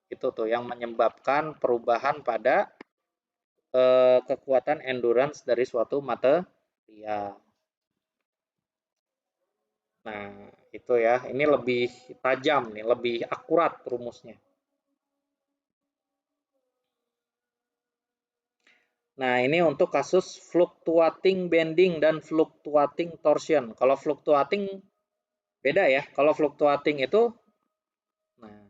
Speaker 1: Itu tuh yang menyebabkan perubahan pada kekuatan endurance dari suatu material. Nah, itu ya. Ini lebih tajam nih, lebih akurat rumusnya. Nah, ini untuk kasus fluctuating bending dan fluctuating torsion. Kalau fluctuating beda ya. Kalau fluctuating itu, nah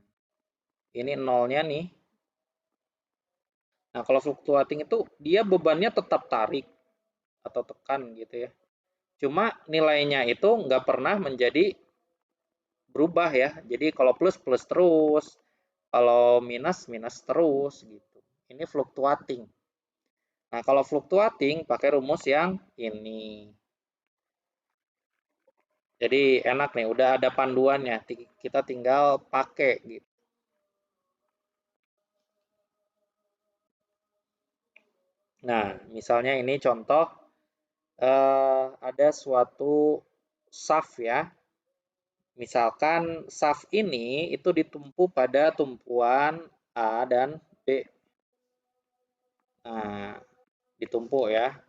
Speaker 1: ini nolnya nih. Nah, kalau fluctuating itu dia bebannya tetap tarik atau tekan gitu ya. Cuma nilainya itu nggak pernah menjadi berubah ya. Jadi kalau plus plus terus, kalau minus minus terus gitu. Ini fluctuating. Nah, kalau fluctuating pakai rumus yang ini. Jadi enak nih, udah ada panduannya. Kita tinggal pakai gitu. Nah, misalnya ini contoh ada suatu shaft ya. Misalkan shaft ini itu ditumpu pada tumpuan A dan B. Nah, ditumpuk ya.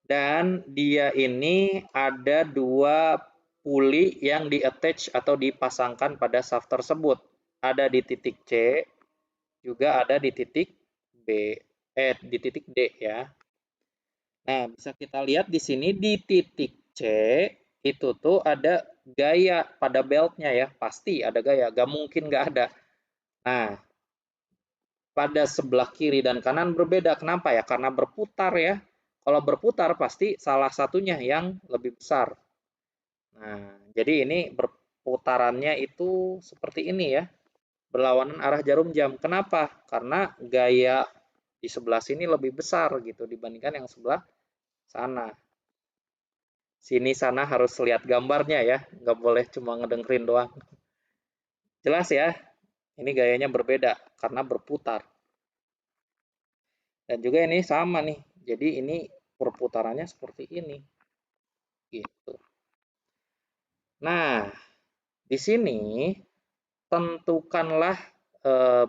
Speaker 1: Dan dia ini ada dua puli yang di-attach atau dipasangkan pada shaft tersebut. Ada di titik C, juga ada di titik B, di titik D ya. Nah, bisa kita lihat di sini di titik C itu tuh ada gaya pada beltnya ya, pasti ada gaya, gak mungkin gak ada. Nah, pada sebelah kiri dan kanan berbeda. Kenapa ya? Karena berputar ya. Kalau berputar pasti salah satunya yang lebih besar. Nah, jadi ini berputarannya itu seperti ini ya. Berlawanan arah jarum jam. Kenapa? Karena gaya di sebelah sini lebih besar gitu dibandingkan yang sebelah sana. Sini sana harus lihat gambarnya ya, nggak boleh cuma ngedengerin doang. Jelas ya, ini gayanya berbeda karena berputar. Dan juga ini sama nih, jadi ini perputarannya seperti ini. Gitu. Nah, di sini tentukanlah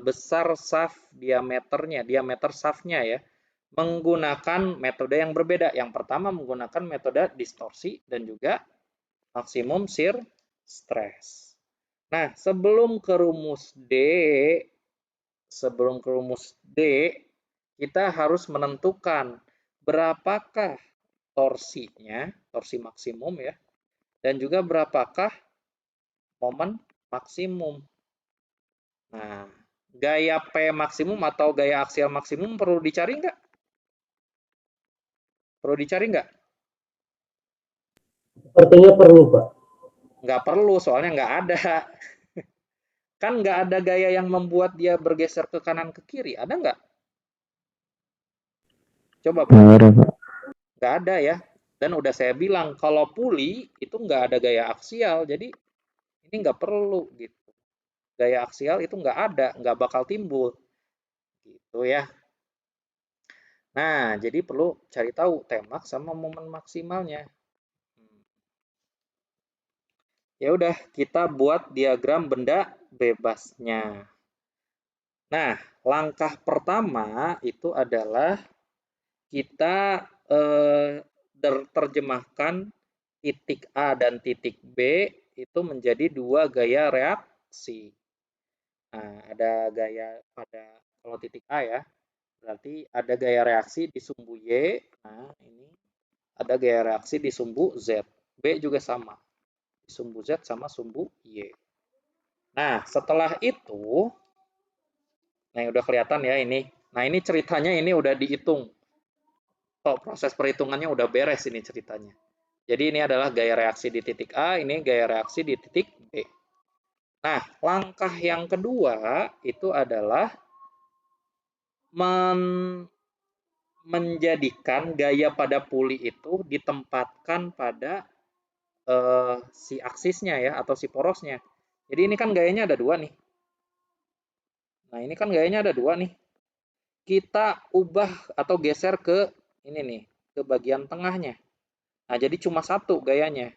Speaker 1: besar shaft diameternya, diameter shaftnya ya, menggunakan metode yang berbeda. Yang pertama menggunakan metode distorsi dan juga maksimum shear stress. Nah, sebelum ke rumus D, kita harus menentukan berapakah torsinya, torsi maksimum ya, dan juga berapakah momen maksimum. Nah, gaya P maksimum atau gaya aksial maksimum perlu dicari nggak? Perlu dicari nggak?
Speaker 2: Sepertinya perlu, Pak.
Speaker 1: Nggak perlu, soalnya nggak ada. Kan nggak ada gaya yang membuat dia bergeser ke kanan ke kiri, ada nggak? Coba Pak. Nggak ada ya. Dan udah saya bilang, kalau puli itu nggak ada gaya aksial, jadi ini nggak perlu gitu. Gaya aksial itu nggak ada, nggak bakal timbul. Gitu ya. Nah, jadi perlu cari tahu Tmax sama momen maksimalnya. Ya udah, kita buat diagram benda bebasnya. Nah, langkah pertama itu adalah kita terjemahkan titik A dan titik B itu menjadi dua gaya reaksi. Nah, ada gaya pada kalau titik A ya, berarti ada gaya reaksi di sumbu Y. Nah, ini ada gaya reaksi di sumbu Z. B juga sama, di sumbu Z sama sumbu Y. Nah, setelah itu, nah udah kelihatan ya ini. Nah, ini ceritanya ini udah dihitung. Proses perhitungannya udah beres ini ceritanya. Jadi ini adalah gaya reaksi di titik A, ini gaya reaksi di titik B. Nah, langkah yang kedua itu adalah menjadikan gaya pada puli itu ditempatkan pada si aksisnya ya, atau si porosnya. Jadi ini kan gayanya ada dua nih. Nah, ini kan gayanya ada dua nih. Kita ubah atau geser ke ini nih, ke bagian tengahnya. Nah, jadi cuma satu gayanya.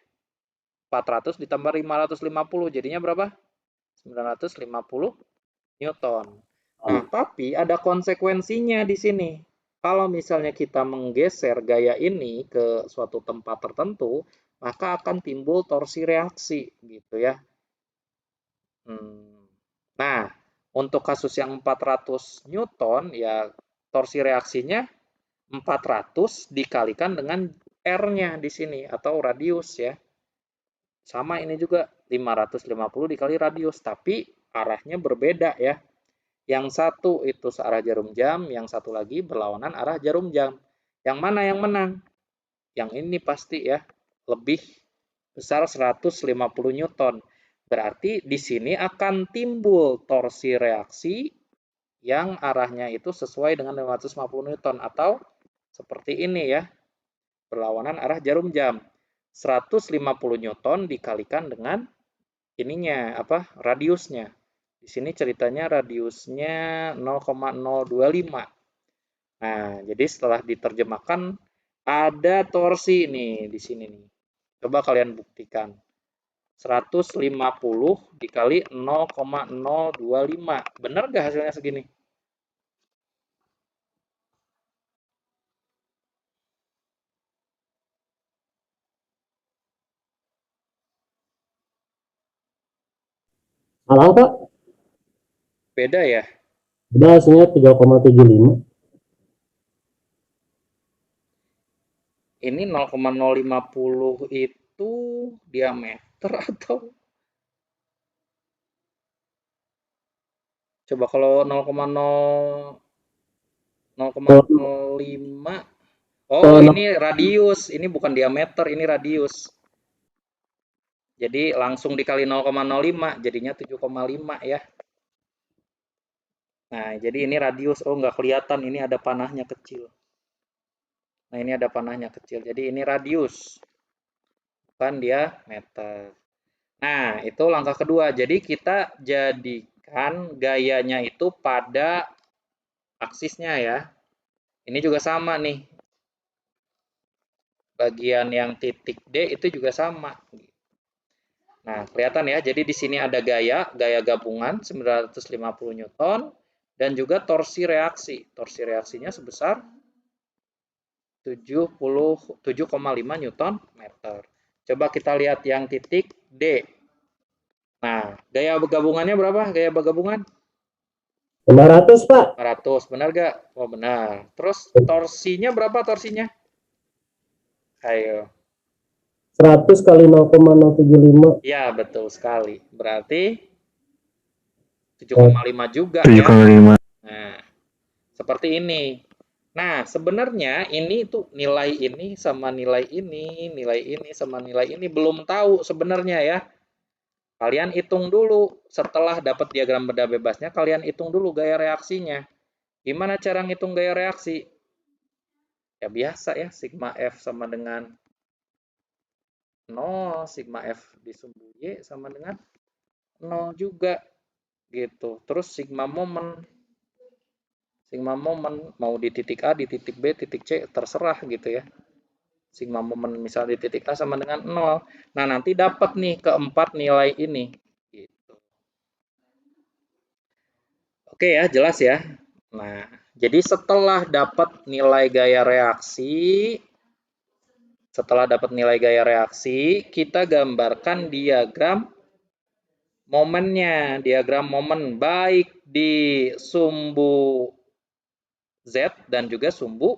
Speaker 1: 400 ditambah 550 jadinya berapa? 950 Newton. Nah, tapi ada konsekuensinya di sini. Kalau misalnya kita menggeser gaya ini ke suatu tempat tertentu, maka akan timbul torsi reaksi gitu ya. Nah, untuk kasus yang 400 Newton ya torsi reaksinya 400 dikalikan dengan R-nya di sini atau radius ya. Sama ini juga 550 dikali radius, tapi arahnya berbeda ya. Yang satu itu searah jarum jam, yang satu lagi berlawanan arah jarum jam. Yang mana yang menang? Yang ini pasti ya, lebih besar 150 Newton. Berarti di sini akan timbul torsi reaksi yang arahnya itu sesuai dengan 550 Newton atau seperti ini ya, berlawanan arah jarum jam. 150 Newton dikalikan dengan ininya apa? Radiusnya. Di sini ceritanya radiusnya 0,025. Nah, jadi setelah diterjemahkan ada torsi nih di sini nih. Coba kalian buktikan. 150 dikali 0,025. Benar nggak hasilnya segini?
Speaker 2: Salah, Pak.
Speaker 1: Beda ya?
Speaker 2: Udah hasilnya 3,75.
Speaker 1: Ini 0,050 itu diameter atau? Coba kalau 0,05. Oh, ini radius. Ini bukan diameter, ini radius. Jadi langsung dikali 0,05, jadinya 7,5 ya. Nah, jadi ini radius. Oh, nggak kelihatan. Ini ada panahnya kecil. Nah, ini ada panahnya kecil. Jadi ini radius. Bukan diameter. Nah, itu langkah kedua. Jadi kita jadikan gayanya itu pada aksisnya ya. Ini juga sama nih. Bagian yang titik D itu juga sama. Nah, kelihatan ya. Jadi di sini ada gaya gabungan 950 Newton dan juga torsi reaksi. Torsi reaksinya sebesar 7,5 Newton meter. Coba kita lihat yang titik D. Nah, gaya gabungannya berapa? Gaya gabungan?
Speaker 2: 500, Pak.
Speaker 1: 500, benar gak? Oh, benar. Terus torsinya berapa torsinya? Ayo.
Speaker 2: 100 kali 0,075.
Speaker 1: Ya, betul sekali. Berarti 7,5 juga
Speaker 4: 7,5.
Speaker 1: ya. Nah, seperti ini. Nah, sebenarnya ini tuh nilai ini sama nilai ini sama nilai ini belum tahu sebenarnya ya. Kalian hitung dulu. Setelah dapat diagram benda bebasnya, kalian hitung dulu gaya reaksinya. Gimana cara ngitung gaya reaksi? Ya biasa ya, sigma F sama dengan 0, sigma F di sumbu Y sama dengan 0 juga. Gitu. Terus sigma momen mau di titik A, di titik B, titik C, terserah gitu ya. Sigma momen misalnya di titik A sama dengan 0. Nah, nanti dapat nih keempat nilai ini. Gitu. Oke ya, jelas ya. Nah, jadi setelah dapat nilai gaya reaksi, kita gambarkan diagram momennya, diagram momen baik di sumbu Z dan juga sumbu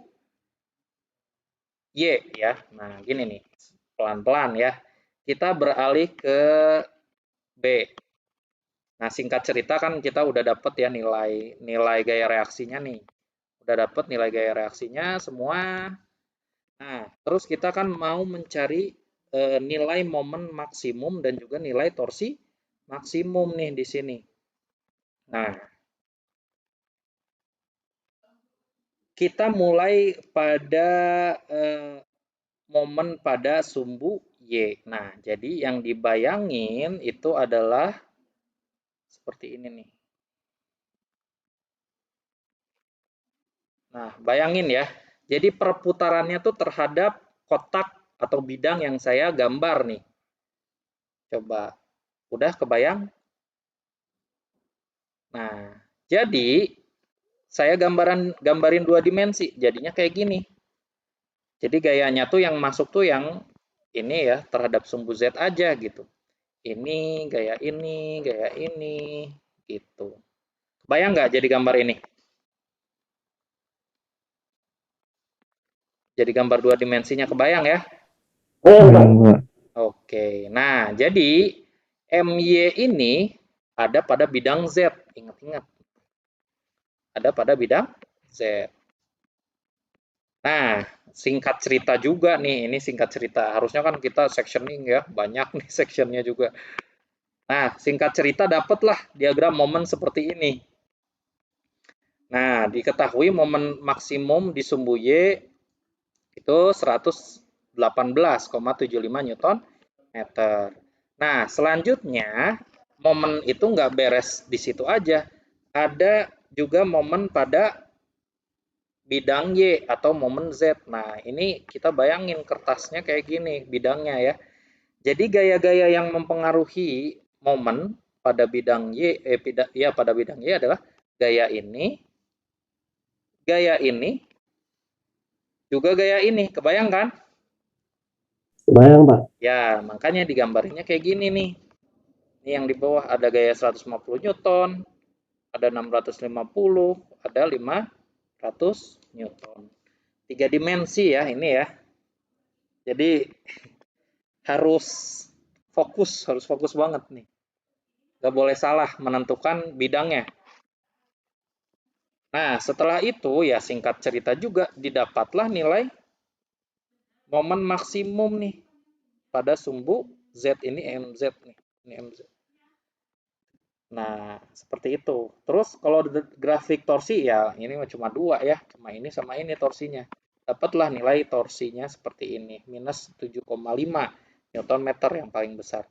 Speaker 1: Y ya. Nah, gini nih. Pelan-pelan ya. Kita beralih ke B. Nah, singkat cerita kan kita udah dapat ya nilai gaya reaksinya nih. Udah dapat nilai gaya reaksinya semua. Nah, terus kita kan mau mencari nilai momen maksimum dan juga nilai torsi maksimum nih di sini. Nah, kita mulai pada momen pada sumbu Y. Nah, jadi yang dibayangin itu adalah seperti ini nih. Nah, bayangin ya. Jadi perputarannya tuh terhadap kotak atau bidang yang saya gambar nih. Coba, udah kebayang? Nah, jadi saya gambarin 2 dimensi, jadinya kayak gini. Jadi gayanya tuh yang masuk tuh yang ini ya, terhadap sumbu Z aja gitu. Ini, gaya ini, gitu. Bayang nggak jadi gambar ini? Jadi gambar 2 dimensinya kebayang ya?
Speaker 2: Pak.
Speaker 4: Pak.
Speaker 1: Oke, nah jadi MY ini ada pada bidang Z, ingat-ingat. Ada pada bidang Z. Nah, singkat cerita juga nih, ini singkat cerita. Harusnya kan kita sectioning ya, banyak nih sectionnya juga. Nah, singkat cerita dapatlah diagram momen seperti ini. Nah, diketahui momen maksimum di sumbu Y itu 118,75 Newton meter. Nah, selanjutnya momen itu nggak beres di situ aja. Ada juga momen pada bidang Y atau momen Z. Nah, ini kita bayangin kertasnya kayak gini bidangnya ya. Jadi gaya-gaya yang mempengaruhi momen pada bidang Y, pada bidang Y adalah gaya ini, juga gaya ini. Kebayang kan?
Speaker 2: Bayang, Pak.
Speaker 1: Ya, makanya digambarnya kayak gini nih. Ini yang di bawah ada gaya 150 Newton, ada 650, ada 500 Newton. 3 dimensi ya ini ya. Jadi harus fokus banget nih. Gak boleh salah menentukan bidangnya. Nah, setelah itu ya singkat cerita juga didapatlah nilai momen maksimum nih pada sumbu Z ini MZ nih. Ini MZ. Nah, seperti itu. Terus kalau grafik torsi ya ini cuma 2 ya, cuma ini sama ini torsinya. Dapatlah nilai torsinya seperti ini, minus 7,5 Newton meter yang paling besar.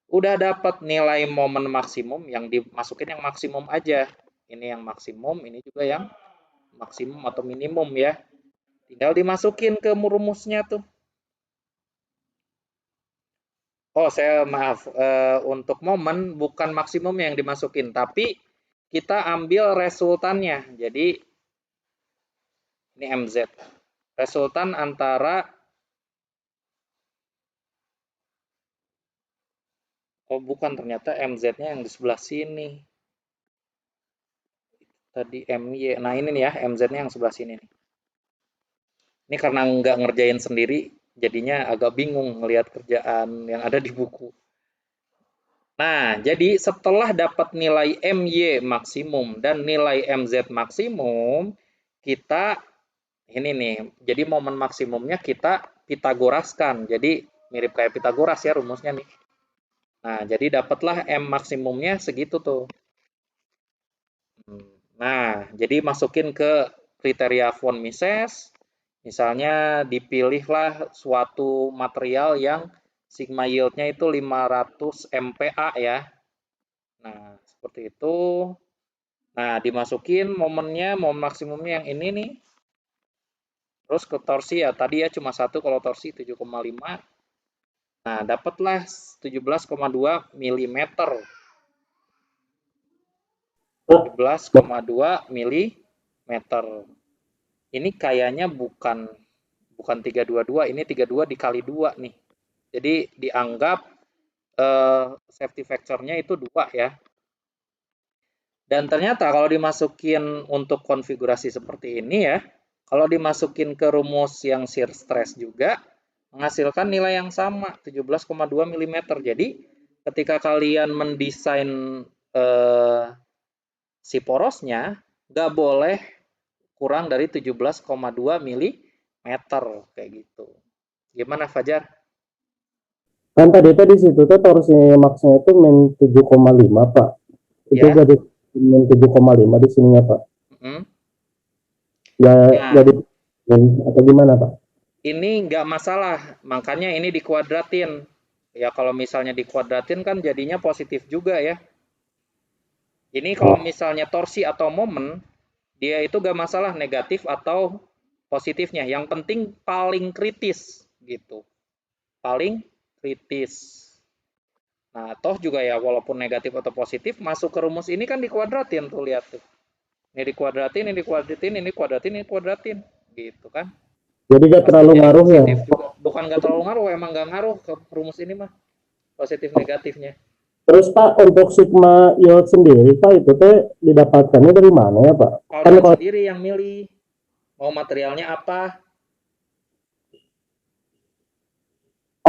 Speaker 1: Udah dapat nilai momen maksimum, yang dimasukin yang maksimum aja. Ini yang maksimum, ini juga yang maksimum atau minimum ya. Tinggal dimasukin ke rumusnya tuh. Oh, maaf. Untuk momen bukan maksimum yang dimasukin, tapi kita ambil resultannya. Jadi ini MZ. Resultan antara bukan, ternyata MZ-nya yang di sebelah sini. Tadi MY. Nah, ini nih ya, MZ-nya yang sebelah sini nih. Ini karena nggak ngerjain sendiri, jadinya agak bingung ngelihat kerjaan yang ada di buku. Nah, jadi setelah dapat nilai MY maksimum dan nilai MZ maksimum, kita ini nih, jadi momen maksimumnya kita Pitagoraskan. Jadi mirip kayak Pitagoras ya rumusnya nih. Nah, jadi dapatlah M maksimumnya segitu tuh. Nah, jadi masukin ke kriteria von Mises. Misalnya dipilihlah suatu material yang sigma yield-nya itu 500 MPa ya. Nah, seperti itu. Nah, dimasukin momennya, momen maksimumnya yang ini nih. Terus ke torsi ya, tadi ya cuma 1 kalau torsi 7,5. Nah, dapatlah 17,2 mm. 17,2 mm. Ini kayaknya bukan 322, ini 32 dikali 2 nih. Jadi dianggap safety factor-nya itu 2 ya. Dan ternyata kalau dimasukin untuk konfigurasi seperti ini ya, kalau dimasukin ke rumus yang shear stress juga, menghasilkan nilai yang sama, 17,2 mm. Jadi ketika kalian mendesain si porosnya, nggak boleh kurang dari 17,2 mm kayak gitu. Gimana Fajar?
Speaker 2: Kan tadi di situ tuh torsi maksnya itu min 7,5, Pak. Itu
Speaker 1: Ya.
Speaker 2: jadi min 7,5 di sininya, Pak. Ya,
Speaker 1: Nah,
Speaker 2: jadi atau gimana, Pak?
Speaker 1: ini nggak masalah, makanya ini dikuadratin. Ya kalau misalnya dikuadratin kan jadinya positif juga ya. Ini kalau misalnya torsi atau momen, dia itu gak masalah negatif atau positifnya. Yang penting paling kritis gitu. Paling kritis. Nah, toh juga ya walaupun negatif atau positif, masuk ke rumus ini kan dikuadratin tuh, lihat tuh. Ini dikuadratin, ini dikuadratin, ini kuadratin, ini kuadratin. Gitu kan.
Speaker 2: Jadi gak terlalu ngaruh ya?
Speaker 1: Juga. Bukan gak terlalu ngaruh, emang gak ngaruh ke rumus ini mah. Positif negatifnya.
Speaker 2: Terus Pak, untuk sigma yield sendiri Pak, itu teh didapatkannya dari mana ya Pak?
Speaker 1: Kalian sendiri yang milih mau materialnya apa.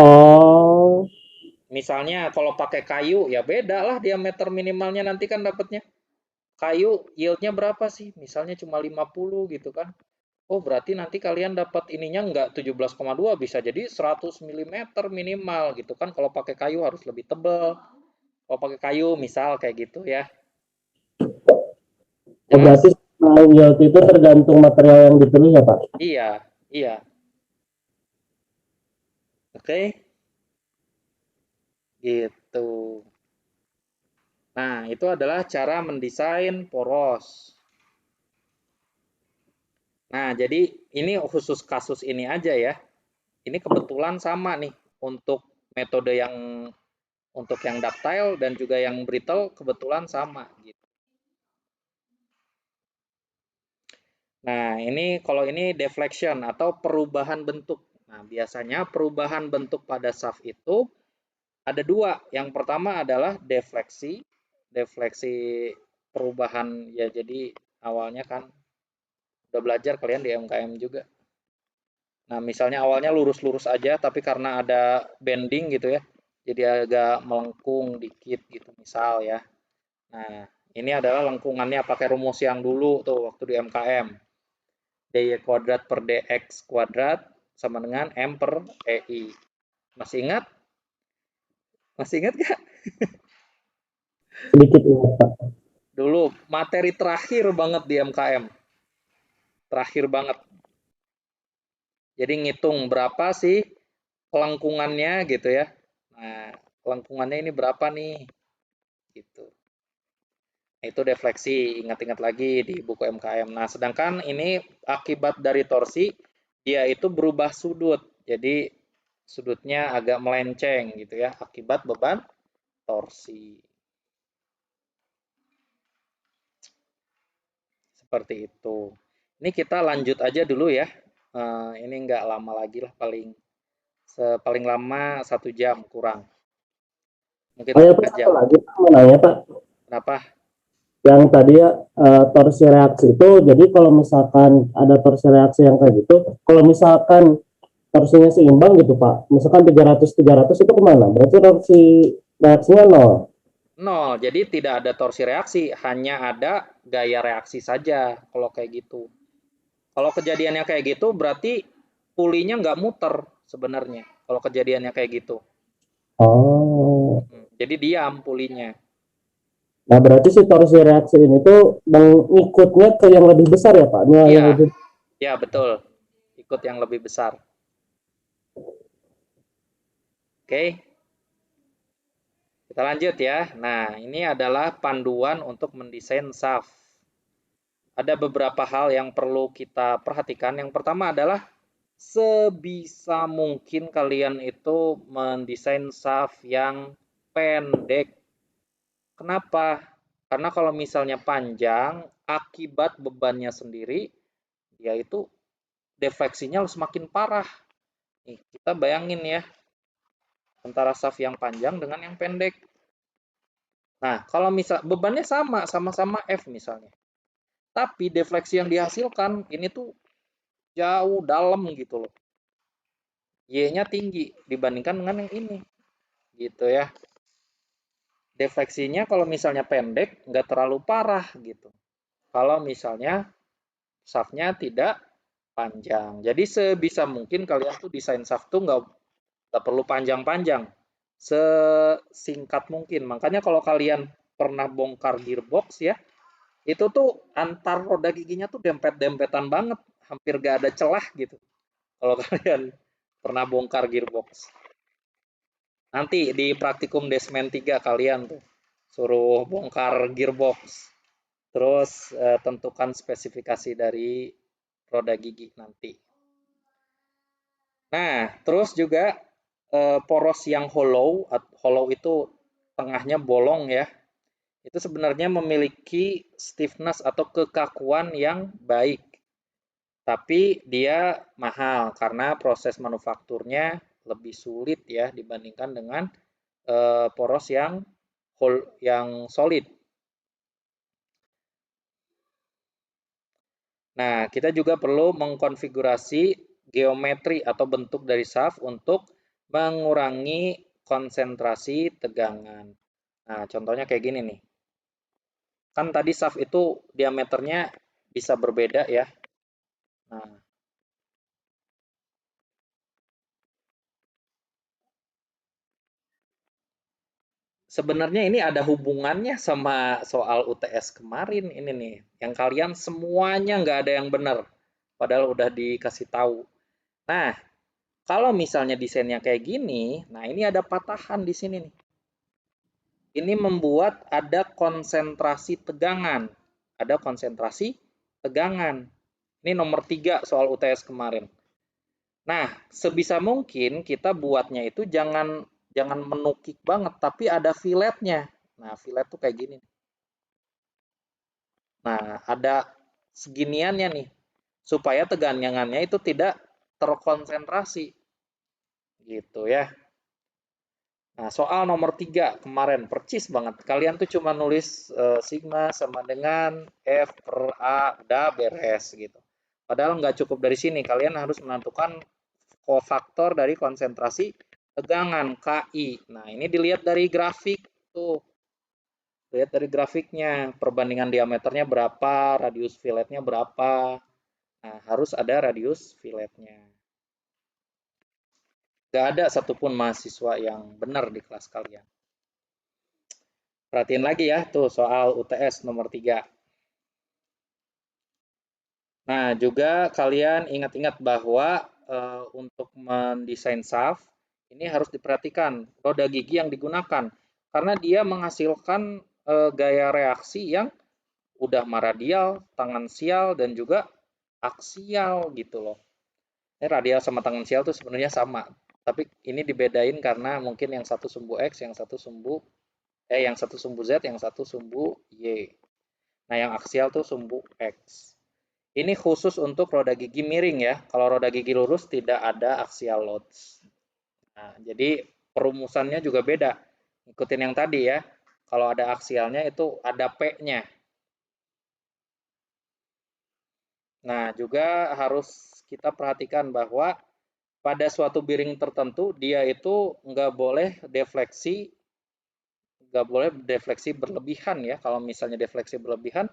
Speaker 2: Oh,
Speaker 1: Misalnya kalau pakai kayu ya beda lah diameter minimalnya nanti kan dapatnya. Kayu yieldnya berapa sih? Misalnya cuma 50 gitu kan. Oh, berarti nanti kalian dapat ininya enggak 17,2 bisa jadi 100 mm minimal gitu kan. Kalau pakai kayu harus lebih tebal. Kalau pakai kayu misal kayak gitu ya.
Speaker 2: berarti
Speaker 1: Jelas?
Speaker 2: yield itu tergantung material yang dipilih ya Pak?
Speaker 1: Iya, iya. Oke, gitu. Nah, itu adalah cara mendesain poros. Nah, jadi ini khusus kasus ini aja ya. Ini kebetulan sama nih untuk metode yang untuk yang ductile dan juga yang brittle kebetulan sama gitu. Nah, ini kalau ini deflection atau perubahan bentuk. Nah, biasanya perubahan bentuk pada shaft itu ada dua. Yang pertama adalah defleksi. Defleksi perubahan ya jadi awalnya kan udah belajar kalian di MKM juga. Nah, misalnya awalnya lurus-lurus aja, tapi karena ada bending gitu ya, jadi agak melengkung dikit gitu misal ya. Nah, ini adalah lengkungannya pakai rumus yang dulu tuh waktu di MKM. dy kuadrat per dx kuadrat sama dengan m per ei. Masih ingat? Masih ingat gak?
Speaker 2: Sedikit ingat Pak.
Speaker 1: Dulu materi terakhir banget di MKM. Terakhir banget. Jadi ngitung berapa sih lengkungannya gitu ya. Nah, lengkungannya ini berapa nih? Gitu. Itu defleksi, ingat-ingat lagi di buku MKM. Nah, sedangkan ini akibat dari torsi, dia itu berubah sudut. Jadi sudutnya agak melenceng gitu ya, akibat beban torsi. Seperti itu. Ini kita lanjut aja dulu ya. Ini nggak lama lagi lah, paling lama 1 jam kurang. Mungkin
Speaker 2: Oh ya Pak,
Speaker 1: setengah
Speaker 2: satu
Speaker 1: jam.
Speaker 2: lagi Pak, mau nanya Pak.
Speaker 1: Kenapa?
Speaker 2: Yang tadi ya torsi reaksi itu, jadi kalau misalkan ada torsi reaksi yang kayak gitu, kalau misalkan torsinya seimbang gitu Pak, misalkan 300 itu kemana? Berarti torsi reaksinya nol.
Speaker 1: Nol. Jadi tidak ada torsi reaksi, hanya ada gaya reaksi saja kalau kayak gitu. Kalau kejadiannya kayak gitu, berarti pulinya nggak muter sebenarnya. Kalau kejadiannya kayak gitu.
Speaker 2: Oh,
Speaker 1: Jadi diam pulinya.
Speaker 2: nah berarti si torsi reaksi ini tuh mengikutnya ke yang lebih besar ya Pak? Nilai yang
Speaker 1: Iya,
Speaker 2: lebih.
Speaker 1: ya betul. Ikut yang lebih besar. Oke, kita lanjut ya. Nah, ini adalah panduan untuk mendesain shaft. Ada beberapa hal yang perlu kita perhatikan. Yang pertama adalah sebisa mungkin kalian itu mendesain shaft yang pendek. Kenapa? Karena kalau misalnya panjang, akibat bebannya sendiri, yaitu defleksinya semakin parah. Nih, kita bayangin ya, antara shaft yang panjang dengan yang pendek. Nah, kalau misal bebannya sama-sama F misalnya. Tapi defleksi yang dihasilkan ini tuh jauh dalam gitu loh. Y-nya tinggi dibandingkan dengan yang ini. Gitu ya. Defleksinya kalau misalnya pendek, nggak terlalu parah gitu. Kalau misalnya shaftnya tidak panjang. Jadi sebisa mungkin kalian tuh desain shaft tuh nggak perlu panjang-panjang. Sesingkat mungkin. Makanya kalau kalian pernah bongkar gearbox ya, itu tuh antar roda giginya tuh dempet-dempetan banget. Hampir gak ada celah gitu. Kalau kalian pernah bongkar gearbox. Nanti di praktikum Desmen 3 kalian tuh suruh bongkar gearbox. Terus tentukan spesifikasi dari roda gigi nanti. Nah, terus juga poros yang hollow itu tengahnya bolong ya. Itu sebenarnya memiliki stiffness atau kekakuan yang baik. Tapi dia mahal karena proses manufakturnya lebih sulit ya dibandingkan dengan poros yang solid. Nah, kita juga perlu mengkonfigurasi geometri atau bentuk dari shaft untuk mengurangi konsentrasi tegangan. Nah, contohnya kayak gini nih. Kan tadi shaft itu diameternya bisa berbeda ya. Nah, sebenarnya ini ada hubungannya sama soal UTS kemarin ini nih. Yang kalian semuanya nggak ada yang benar. Padahal udah dikasih tahu. Nah, kalau misalnya desainnya kayak gini, nah ini ada patahan di sini nih. Ini membuat ada konsentrasi tegangan. Ada konsentrasi tegangan. Ini nomor 3 soal UTS kemarin. Nah, sebisa mungkin kita buatnya itu jangan menukik banget, tapi ada filletnya. Nah, fillet tuh kayak gini. Nah, ada seginiannya nih, supaya tegangannya itu tidak terkonsentrasi. Gitu ya. Nah, soal nomor 3 kemarin, percis banget. Kalian tuh cuma nulis sigma sama dengan F per A, udah beres gitu. Padahal nggak cukup dari sini, kalian harus menentukan kofaktor dari konsentrasi tegangan KI. Nah, ini dilihat dari grafik tuh. Lihat dari grafiknya, perbandingan diameternya berapa, radius filletnya berapa. Nah, harus ada radius filletnya. Gak ada satupun mahasiswa yang benar di kelas kalian. Perhatiin lagi ya, tuh soal UTS nomor 3. Nah, juga kalian ingat-ingat bahwa untuk mendesain shaft, ini harus diperhatikan roda gigi yang digunakan. Karena dia menghasilkan gaya reaksi yang udah radial, tangensial, dan juga aksial gitu loh. Ini radial sama tangensial tuh sebenarnya sama. Tapi ini dibedain karena mungkin yang satu sumbu X, yang satu sumbu Z, yang satu sumbu Y. Nah, yang aksial tuh sumbu X. Ini khusus untuk roda gigi miring ya. Kalau roda gigi lurus tidak ada axial loads. Nah, jadi perumusannya juga beda. Ikutin yang tadi ya. Kalau ada aksialnya itu ada P-nya. Nah, juga harus kita perhatikan bahwa pada suatu bearing tertentu dia itu nggak boleh defleksi berlebihan ya. Kalau misalnya defleksi berlebihan,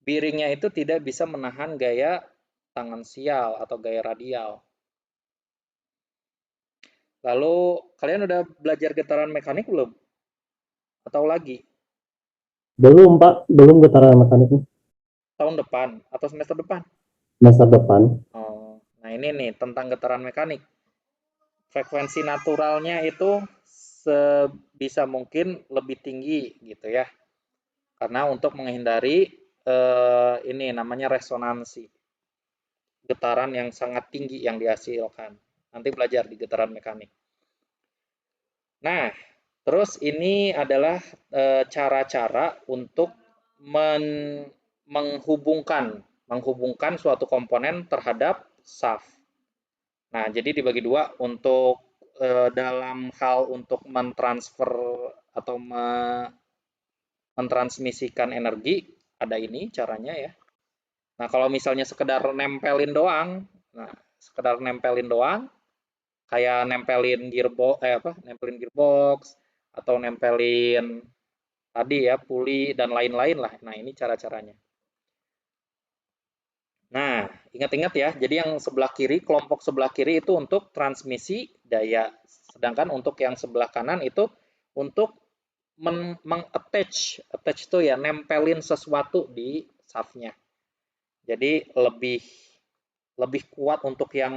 Speaker 1: bearingnya itu tidak bisa menahan gaya tangensial atau gaya radial. Lalu kalian udah belajar getaran mekanik belum? Atau lagi?
Speaker 2: Belum Pak, belum getaran mekaniknya.
Speaker 1: Tahun depan atau semester depan?
Speaker 2: Masa depan.
Speaker 1: Oh, nah ini nih tentang getaran mekanik. Frekuensi naturalnya itu sebisa mungkin lebih tinggi gitu ya. Karena untuk menghindari ini namanya resonansi. Getaran yang sangat tinggi yang dihasilkan. Nanti belajar di getaran mekanik. Nah, terus ini adalah cara-cara untuk menghubungkan suatu komponen terhadap shaft. Nah, jadi dibagi dua untuk dalam hal untuk mentransfer atau mentransmisikan energi, ada ini caranya ya. Nah, kalau misalnya sekedar nempelin doang, kayak nempelin gearbox atau nempelin tadi ya puli dan lain-lain lah. Nah, ini cara-caranya. Nah, ingat-ingat ya. Jadi yang sebelah kiri, kelompok sebelah kiri itu untuk transmisi daya. Sedangkan untuk yang sebelah kanan itu untuk attach itu ya nempelin sesuatu di shaftnya. Jadi lebih kuat untuk yang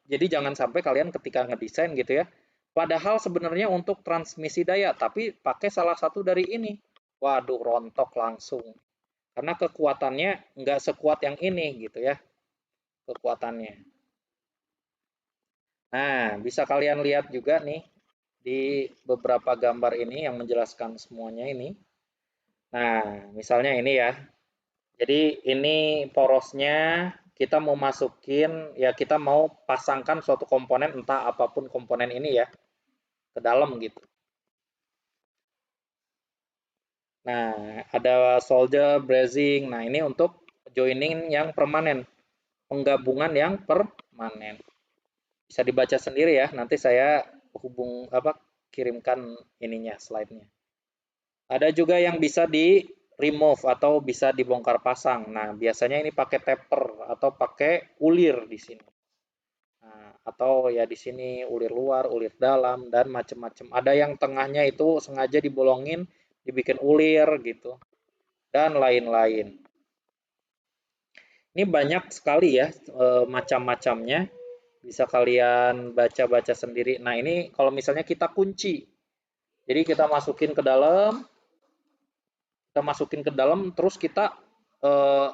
Speaker 1: jadi jangan sampai kalian ketika ngedesain gitu ya. Padahal sebenarnya untuk transmisi daya, tapi pakai salah satu dari ini. Waduh, rontok langsung. Karena kekuatannya nggak sekuat yang ini gitu ya, kekuatannya. Nah, bisa kalian lihat juga nih di beberapa gambar ini yang menjelaskan semuanya ini. Nah, misalnya ini ya. Jadi ini porosnya kita mau masukin, ya kita mau pasangkan suatu komponen, entah apapun komponen ini ya, ke dalam gitu. Nah, ada solder, bracing. Nah, ini untuk joining yang permanen. Penggabungan yang permanen. Bisa dibaca sendiri ya, nanti saya kirimkan ininya, slide-nya. Ada juga yang bisa di remove atau bisa dibongkar pasang. Nah, biasanya ini pakai taper atau pakai ulir di sini. Nah, atau ya di sini ulir luar, ulir dalam, dan macam-macam. Ada yang tengahnya itu sengaja dibolongin, dibikin ulir gitu, dan lain-lain. Ini banyak sekali ya macam-macamnya. Bisa kalian baca-baca sendiri. Nah, ini kalau misalnya kita kunci. Jadi kita masukin ke dalam, terus kita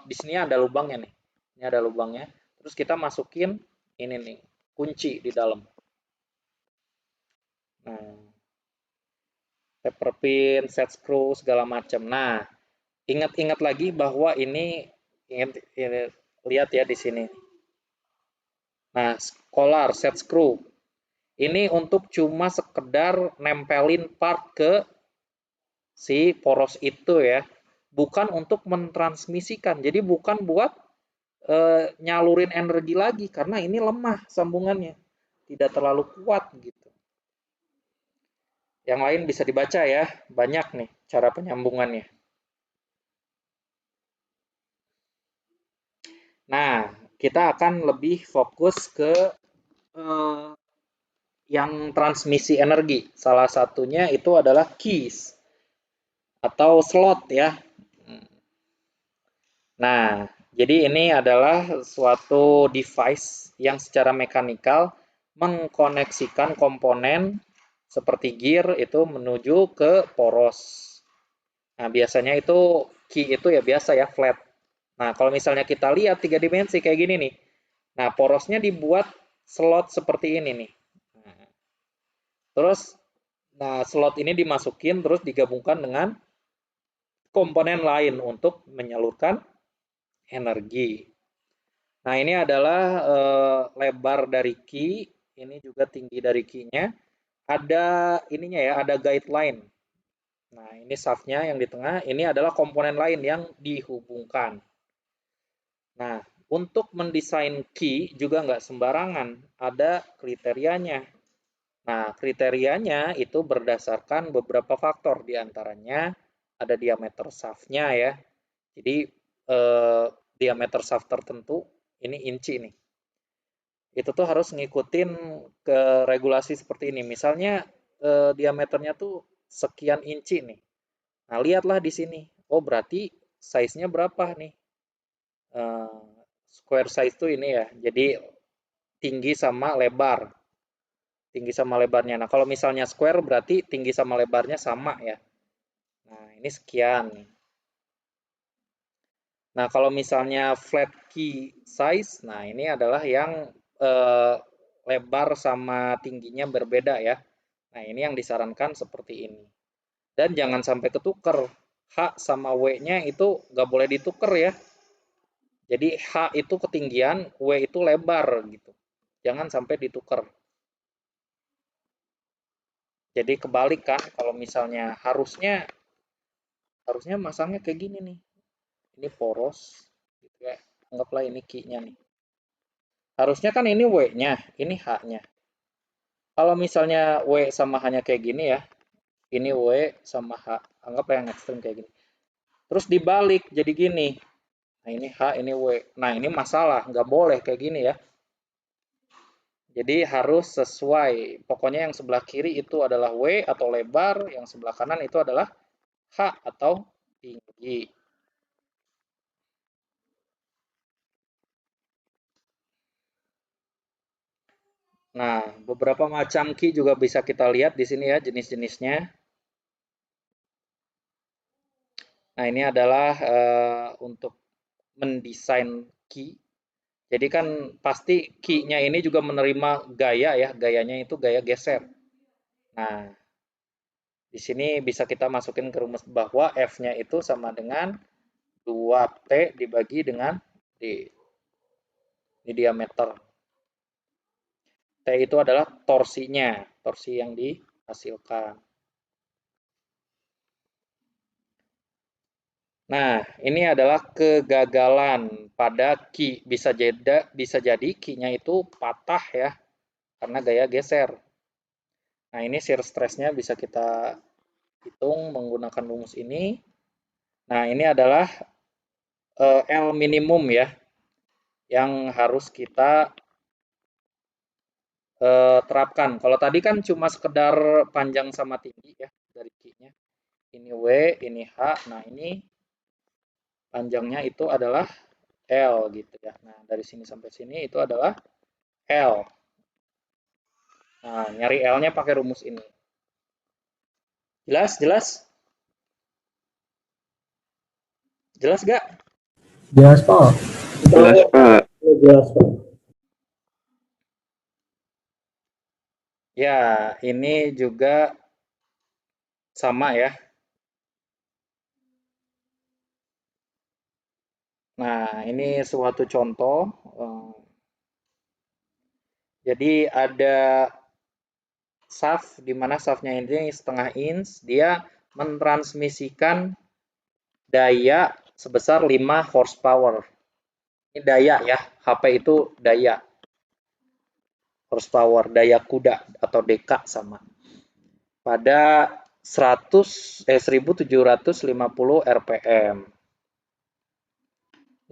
Speaker 1: di sini ada lubangnya nih. Ini ada lubangnya. Terus kita masukin ini nih, kunci di dalam. Nah, taper pin, set screw segala macam. Nah, ingat-ingat lagi bahwa ini lihat ya di sini. Nah, collar, set screw. Ini untuk cuma sekedar nempelin part ke si poros itu ya. Bukan untuk mentransmisikan. Jadi bukan buat nyalurin energi lagi karena ini lemah sambungannya. Tidak terlalu kuat gitu. Yang lain bisa dibaca ya. Banyak nih cara penyambungannya. Nah, kita akan lebih fokus ke yang transmisi energi. Salah satunya itu adalah keys atau slot ya. Nah, jadi ini adalah suatu device yang secara mekanikal mengkoneksikan komponen seperti gear itu menuju ke poros. Nah, biasanya itu key itu ya biasa ya flat. Nah, kalau misalnya kita lihat 3 dimensi kayak gini nih. Nah, porosnya dibuat slot seperti ini nih. Terus slot ini dimasukin terus digabungkan dengan komponen lain untuk menyalurkan energi. Nah, ini adalah lebar dari key, ini juga tinggi dari key-nya. Ada ininya ya, ada guideline. Nah, ini shaft-nya yang di tengah, ini adalah komponen lain yang dihubungkan. Nah, untuk mendesain key juga nggak sembarangan, ada kriterianya. Nah, kriterianya itu berdasarkan beberapa faktor, diantaranya ada diameter shaft-nya ya. Jadi, diameter shaft tertentu, ini inci nih. Itu tuh harus ngikutin ke regulasi seperti ini. Misalnya diameternya tuh sekian inci nih. Nah, lihatlah di sini. Oh, berarti size-nya berapa nih? Square size tuh ini ya. Jadi tinggi sama lebar. Tinggi sama lebarnya. Nah, kalau misalnya square berarti tinggi sama lebarnya sama ya. Nah, ini sekian nih. Nah, kalau misalnya flat key size, nah ini adalah yang lebar sama tingginya berbeda ya. Nah, ini yang disarankan seperti ini. Dan jangan sampai ketuker. H sama W-nya itu nggak boleh dituker ya. Jadi H itu ketinggian, W itu lebar gitu. Jangan sampai dituker. Jadi kebalik kan, kalau misalnya harusnya masangnya kayak gini nih. Ini poros, gitu ya. Anggaplah ini key-nya nih. Harusnya kan ini W-nya, ini H-nya. Kalau misalnya W sama H-nya kayak gini ya, ini W sama H, anggaplah yang ekstrem kayak gini. Terus dibalik jadi gini. Nah, ini H, ini W. Nah, ini masalah, nggak boleh kayak gini ya. Jadi harus sesuai. Pokoknya yang sebelah kiri itu adalah W atau lebar, yang sebelah kanan itu adalah H atau tinggi. Nah, beberapa macam key juga bisa kita lihat di sini ya jenis-jenisnya. Nah, ini adalah untuk mendesain key. Jadi kan pasti key-nya ini juga menerima gaya ya, gayanya itu gaya geser. Nah, di sini bisa kita masukin ke rumus bahwa F-nya itu sama dengan 2T dibagi dengan D. Ini diameter. T itu adalah torsinya, torsi yang dihasilkan. Nah, ini adalah kegagalan pada key. Bisa jadi key-nya itu patah ya. karena gaya geser. Nah, ini shear stress-nya bisa kita hitung menggunakan rumus ini. Nah, ini adalah L minimum ya, yang harus kita terapkan. Kalau tadi kan cuma sekedar panjang sama tinggi ya dari Q-nya. Ini W, ini H. Nah, ini panjangnya itu adalah L gitu ya. Nah, dari sini sampai sini itu adalah L. Nah, nyari L-nya pakai rumus ini. Jelas? Jelas? Jelas gak?
Speaker 2: Jelas Pak.
Speaker 4: Jelas, Pak.
Speaker 2: Jelas Pak.
Speaker 1: Ya, ini juga sama ya. Nah, ini suatu contoh. Jadi ada shaft, di mana shaftnya ini setengah inch, dia mentransmisikan daya sebesar 5 horsepower. Ini daya ya, HP itu daya. Horsepower, daya kuda atau deka sama. Pada 1750 RPM.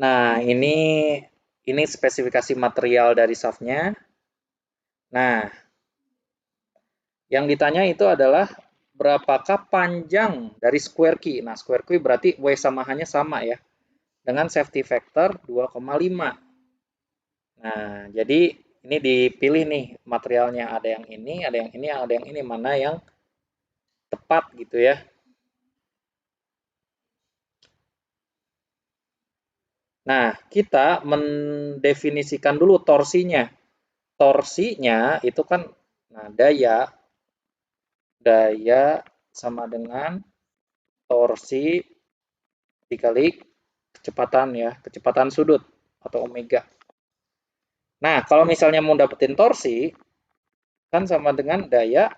Speaker 1: Nah, ini spesifikasi material dari shaftnya. Nah, yang ditanya itu adalah berapakah panjang dari square key. Nah, square key berarti W sama H-nya sama ya. Dengan safety factor 2,5. Nah, jadi ini dipilih nih materialnya. Ada yang ini, ada yang ini, ada yang ini. Mana yang tepat gitu ya. Nah, kita mendefinisikan dulu torsinya. Torsinya itu kan daya sama dengan torsi dikali kecepatan ya, kecepatan sudut atau omega. Nah, kalau misalnya mau dapetin torsi kan sama dengan daya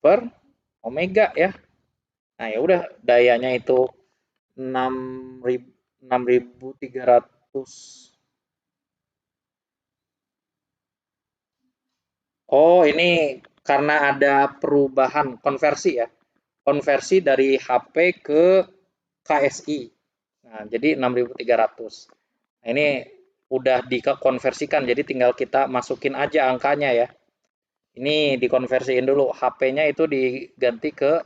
Speaker 1: per omega ya. Nah, ya udah dayanya itu 6.300. Oh, ini karena ada perubahan konversi ya. Konversi dari HP ke KSI. Nah, jadi 6.300. Nah, ini udah dikonversikan, jadi tinggal kita masukin aja angkanya ya. Ini dikonversiin dulu, HP-nya itu diganti ke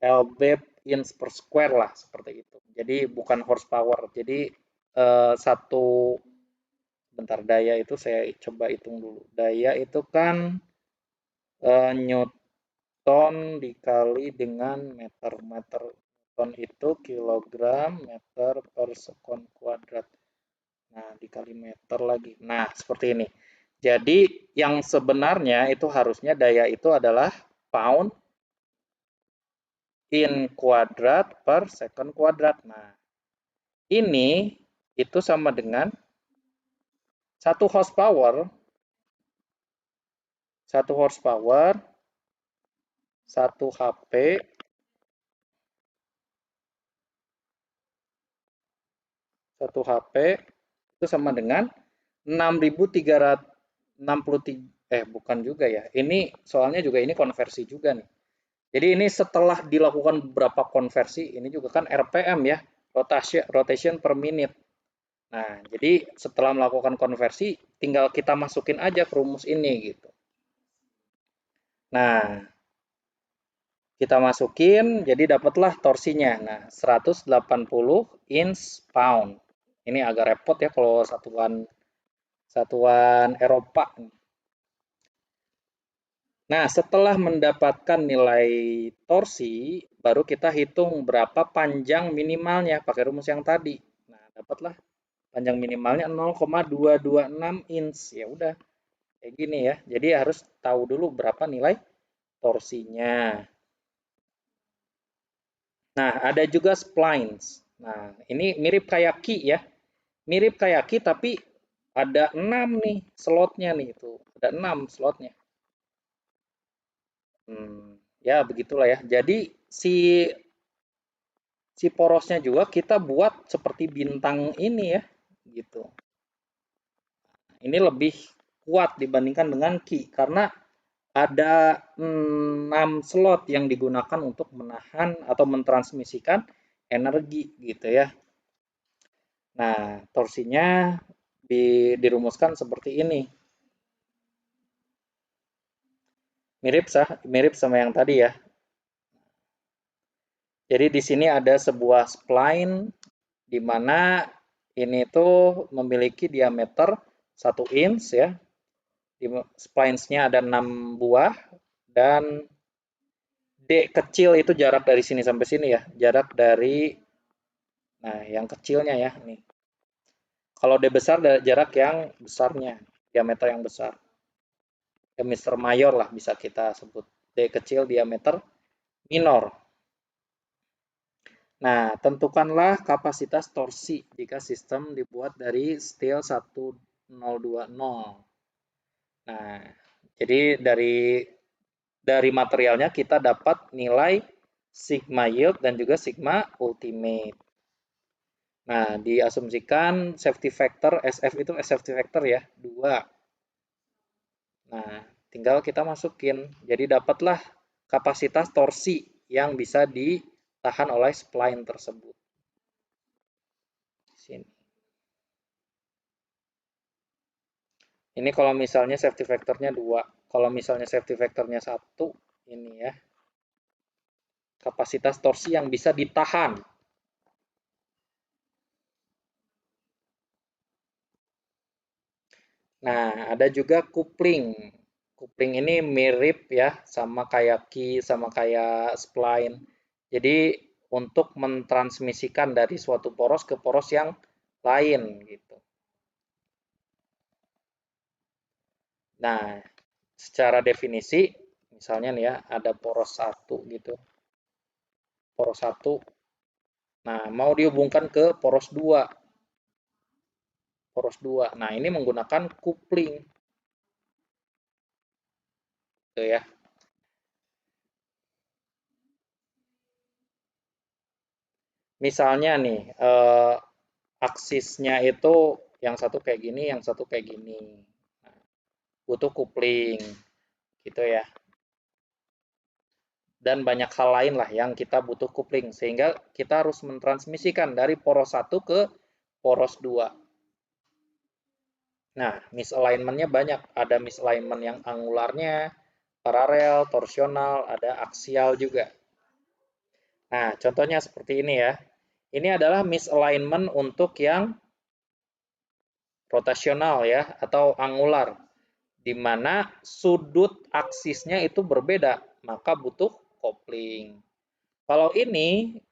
Speaker 1: LB inch per square lah, seperti itu. Jadi bukan horsepower. Jadi bentar, daya itu saya coba hitung dulu. Daya itu kan Newton dikali dengan meter. Newton itu kilogram meter per sekon kuadrat. Nah, dikali meter lagi. Nah, seperti ini. Jadi, yang sebenarnya itu harusnya daya itu adalah pound in kuadrat per second kuadrat. Nah, ini itu sama dengan 1 horsepower 1 HP itu sama dengan 6.363 bukan juga ya. Ini soalnya juga ini konversi juga nih. Jadi ini setelah dilakukan beberapa konversi, ini juga kan RPM ya, rotation per minute. Nah, jadi setelah melakukan konversi, tinggal kita masukin aja ke rumus ini gitu. Nah, kita masukin, jadi dapatlah torsinya. Nah, 180 inch pound. Ini agak repot ya kalau satuan Eropa. Nah, setelah mendapatkan nilai torsi, baru kita hitung berapa panjang minimalnya pakai rumus yang tadi. Nah, dapatlah panjang minimalnya 0,226 inch. Ya udah, kayak gini ya. Jadi harus tahu dulu berapa nilai torsinya. Nah, ada juga splines. Nah, ini mirip kayak key ya. Mirip kayak key tapi ada 6 nih slotnya nih itu. Ada 6 slotnya. Ya begitulah ya. Jadi si porosnya juga kita buat seperti bintang ini ya, gitu. ini lebih kuat dibandingkan dengan Qi karena ada 6 slot yang digunakan untuk menahan atau mentransmisikan energi gitu ya. Nah, torsinya dirumuskan seperti ini. Mirip sama yang tadi ya. Jadi di sini ada sebuah spline di mana ini tuh memiliki diameter 1 inch ya. Di splines-nya ada 6 buah dan D kecil itu jarak dari sini sampai sini ya. Jarak dari yang kecilnya ya nih. Kalau D besar jarak yang besarnya, diameter yang besar. Diameter mayor lah bisa kita sebut. D kecil diameter minor. Nah, tentukanlah kapasitas torsi jika sistem dibuat dari steel 1020. Nah, jadi dari materialnya kita dapat nilai sigma yield dan juga sigma ultimate. Nah, diasumsikan safety factor SF itu safety factor ya, 2. Nah, tinggal kita masukin. Jadi dapatlah kapasitas torsi yang bisa ditahan oleh spline tersebut. Sini. Ini kalau misalnya safety factornya 2. Kalau misalnya safety factornya 1, ini ya. Kapasitas torsi yang bisa ditahan. Nah, ada juga coupling. Coupling ini mirip ya, sama kayak key, sama kayak spline. Jadi untuk mentransmisikan dari suatu poros ke poros yang lain gitu. Nah, secara definisi, misalnya nih ya, ada poros 1 gitu. Poros 1. Nah, mau dihubungkan ke poros 2. Poros 2. Nah, ini menggunakan coupling. Gitu ya. Misalnya nih, aksisnya itu yang satu kayak gini, yang satu kayak gini. Nah, butuh coupling, gitu ya. Dan banyak hal lain lah yang kita butuh coupling, sehingga kita harus mentransmisikan dari poros 1 ke poros 2. Nah, misalignment-nya banyak. Ada misalignment yang angularnya, paralel, torsional, ada aksial juga. Nah, contohnya seperti ini ya. Ini adalah misalignment untuk yang rotasional ya, atau angular, di mana sudut aksisnya itu berbeda, maka butuh kopling. Kalau ini,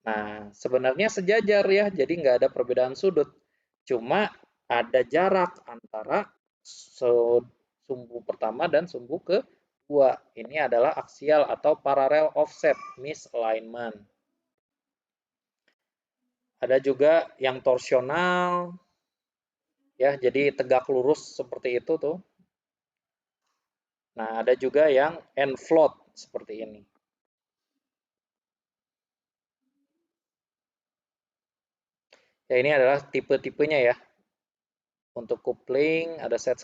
Speaker 1: nah sebenarnya sejajar ya, jadi nggak ada perbedaan sudut, cuma ada jarak antara sumbu pertama dan sumbu kedua. Ini adalah aksial atau parallel offset misalignment. Ada juga yang torsional, ya jadi tegak lurus seperti itu tuh. Nah, ada juga yang end float seperti ini. Ya, ini adalah tipe-tipenya ya. Untuk coupling ada set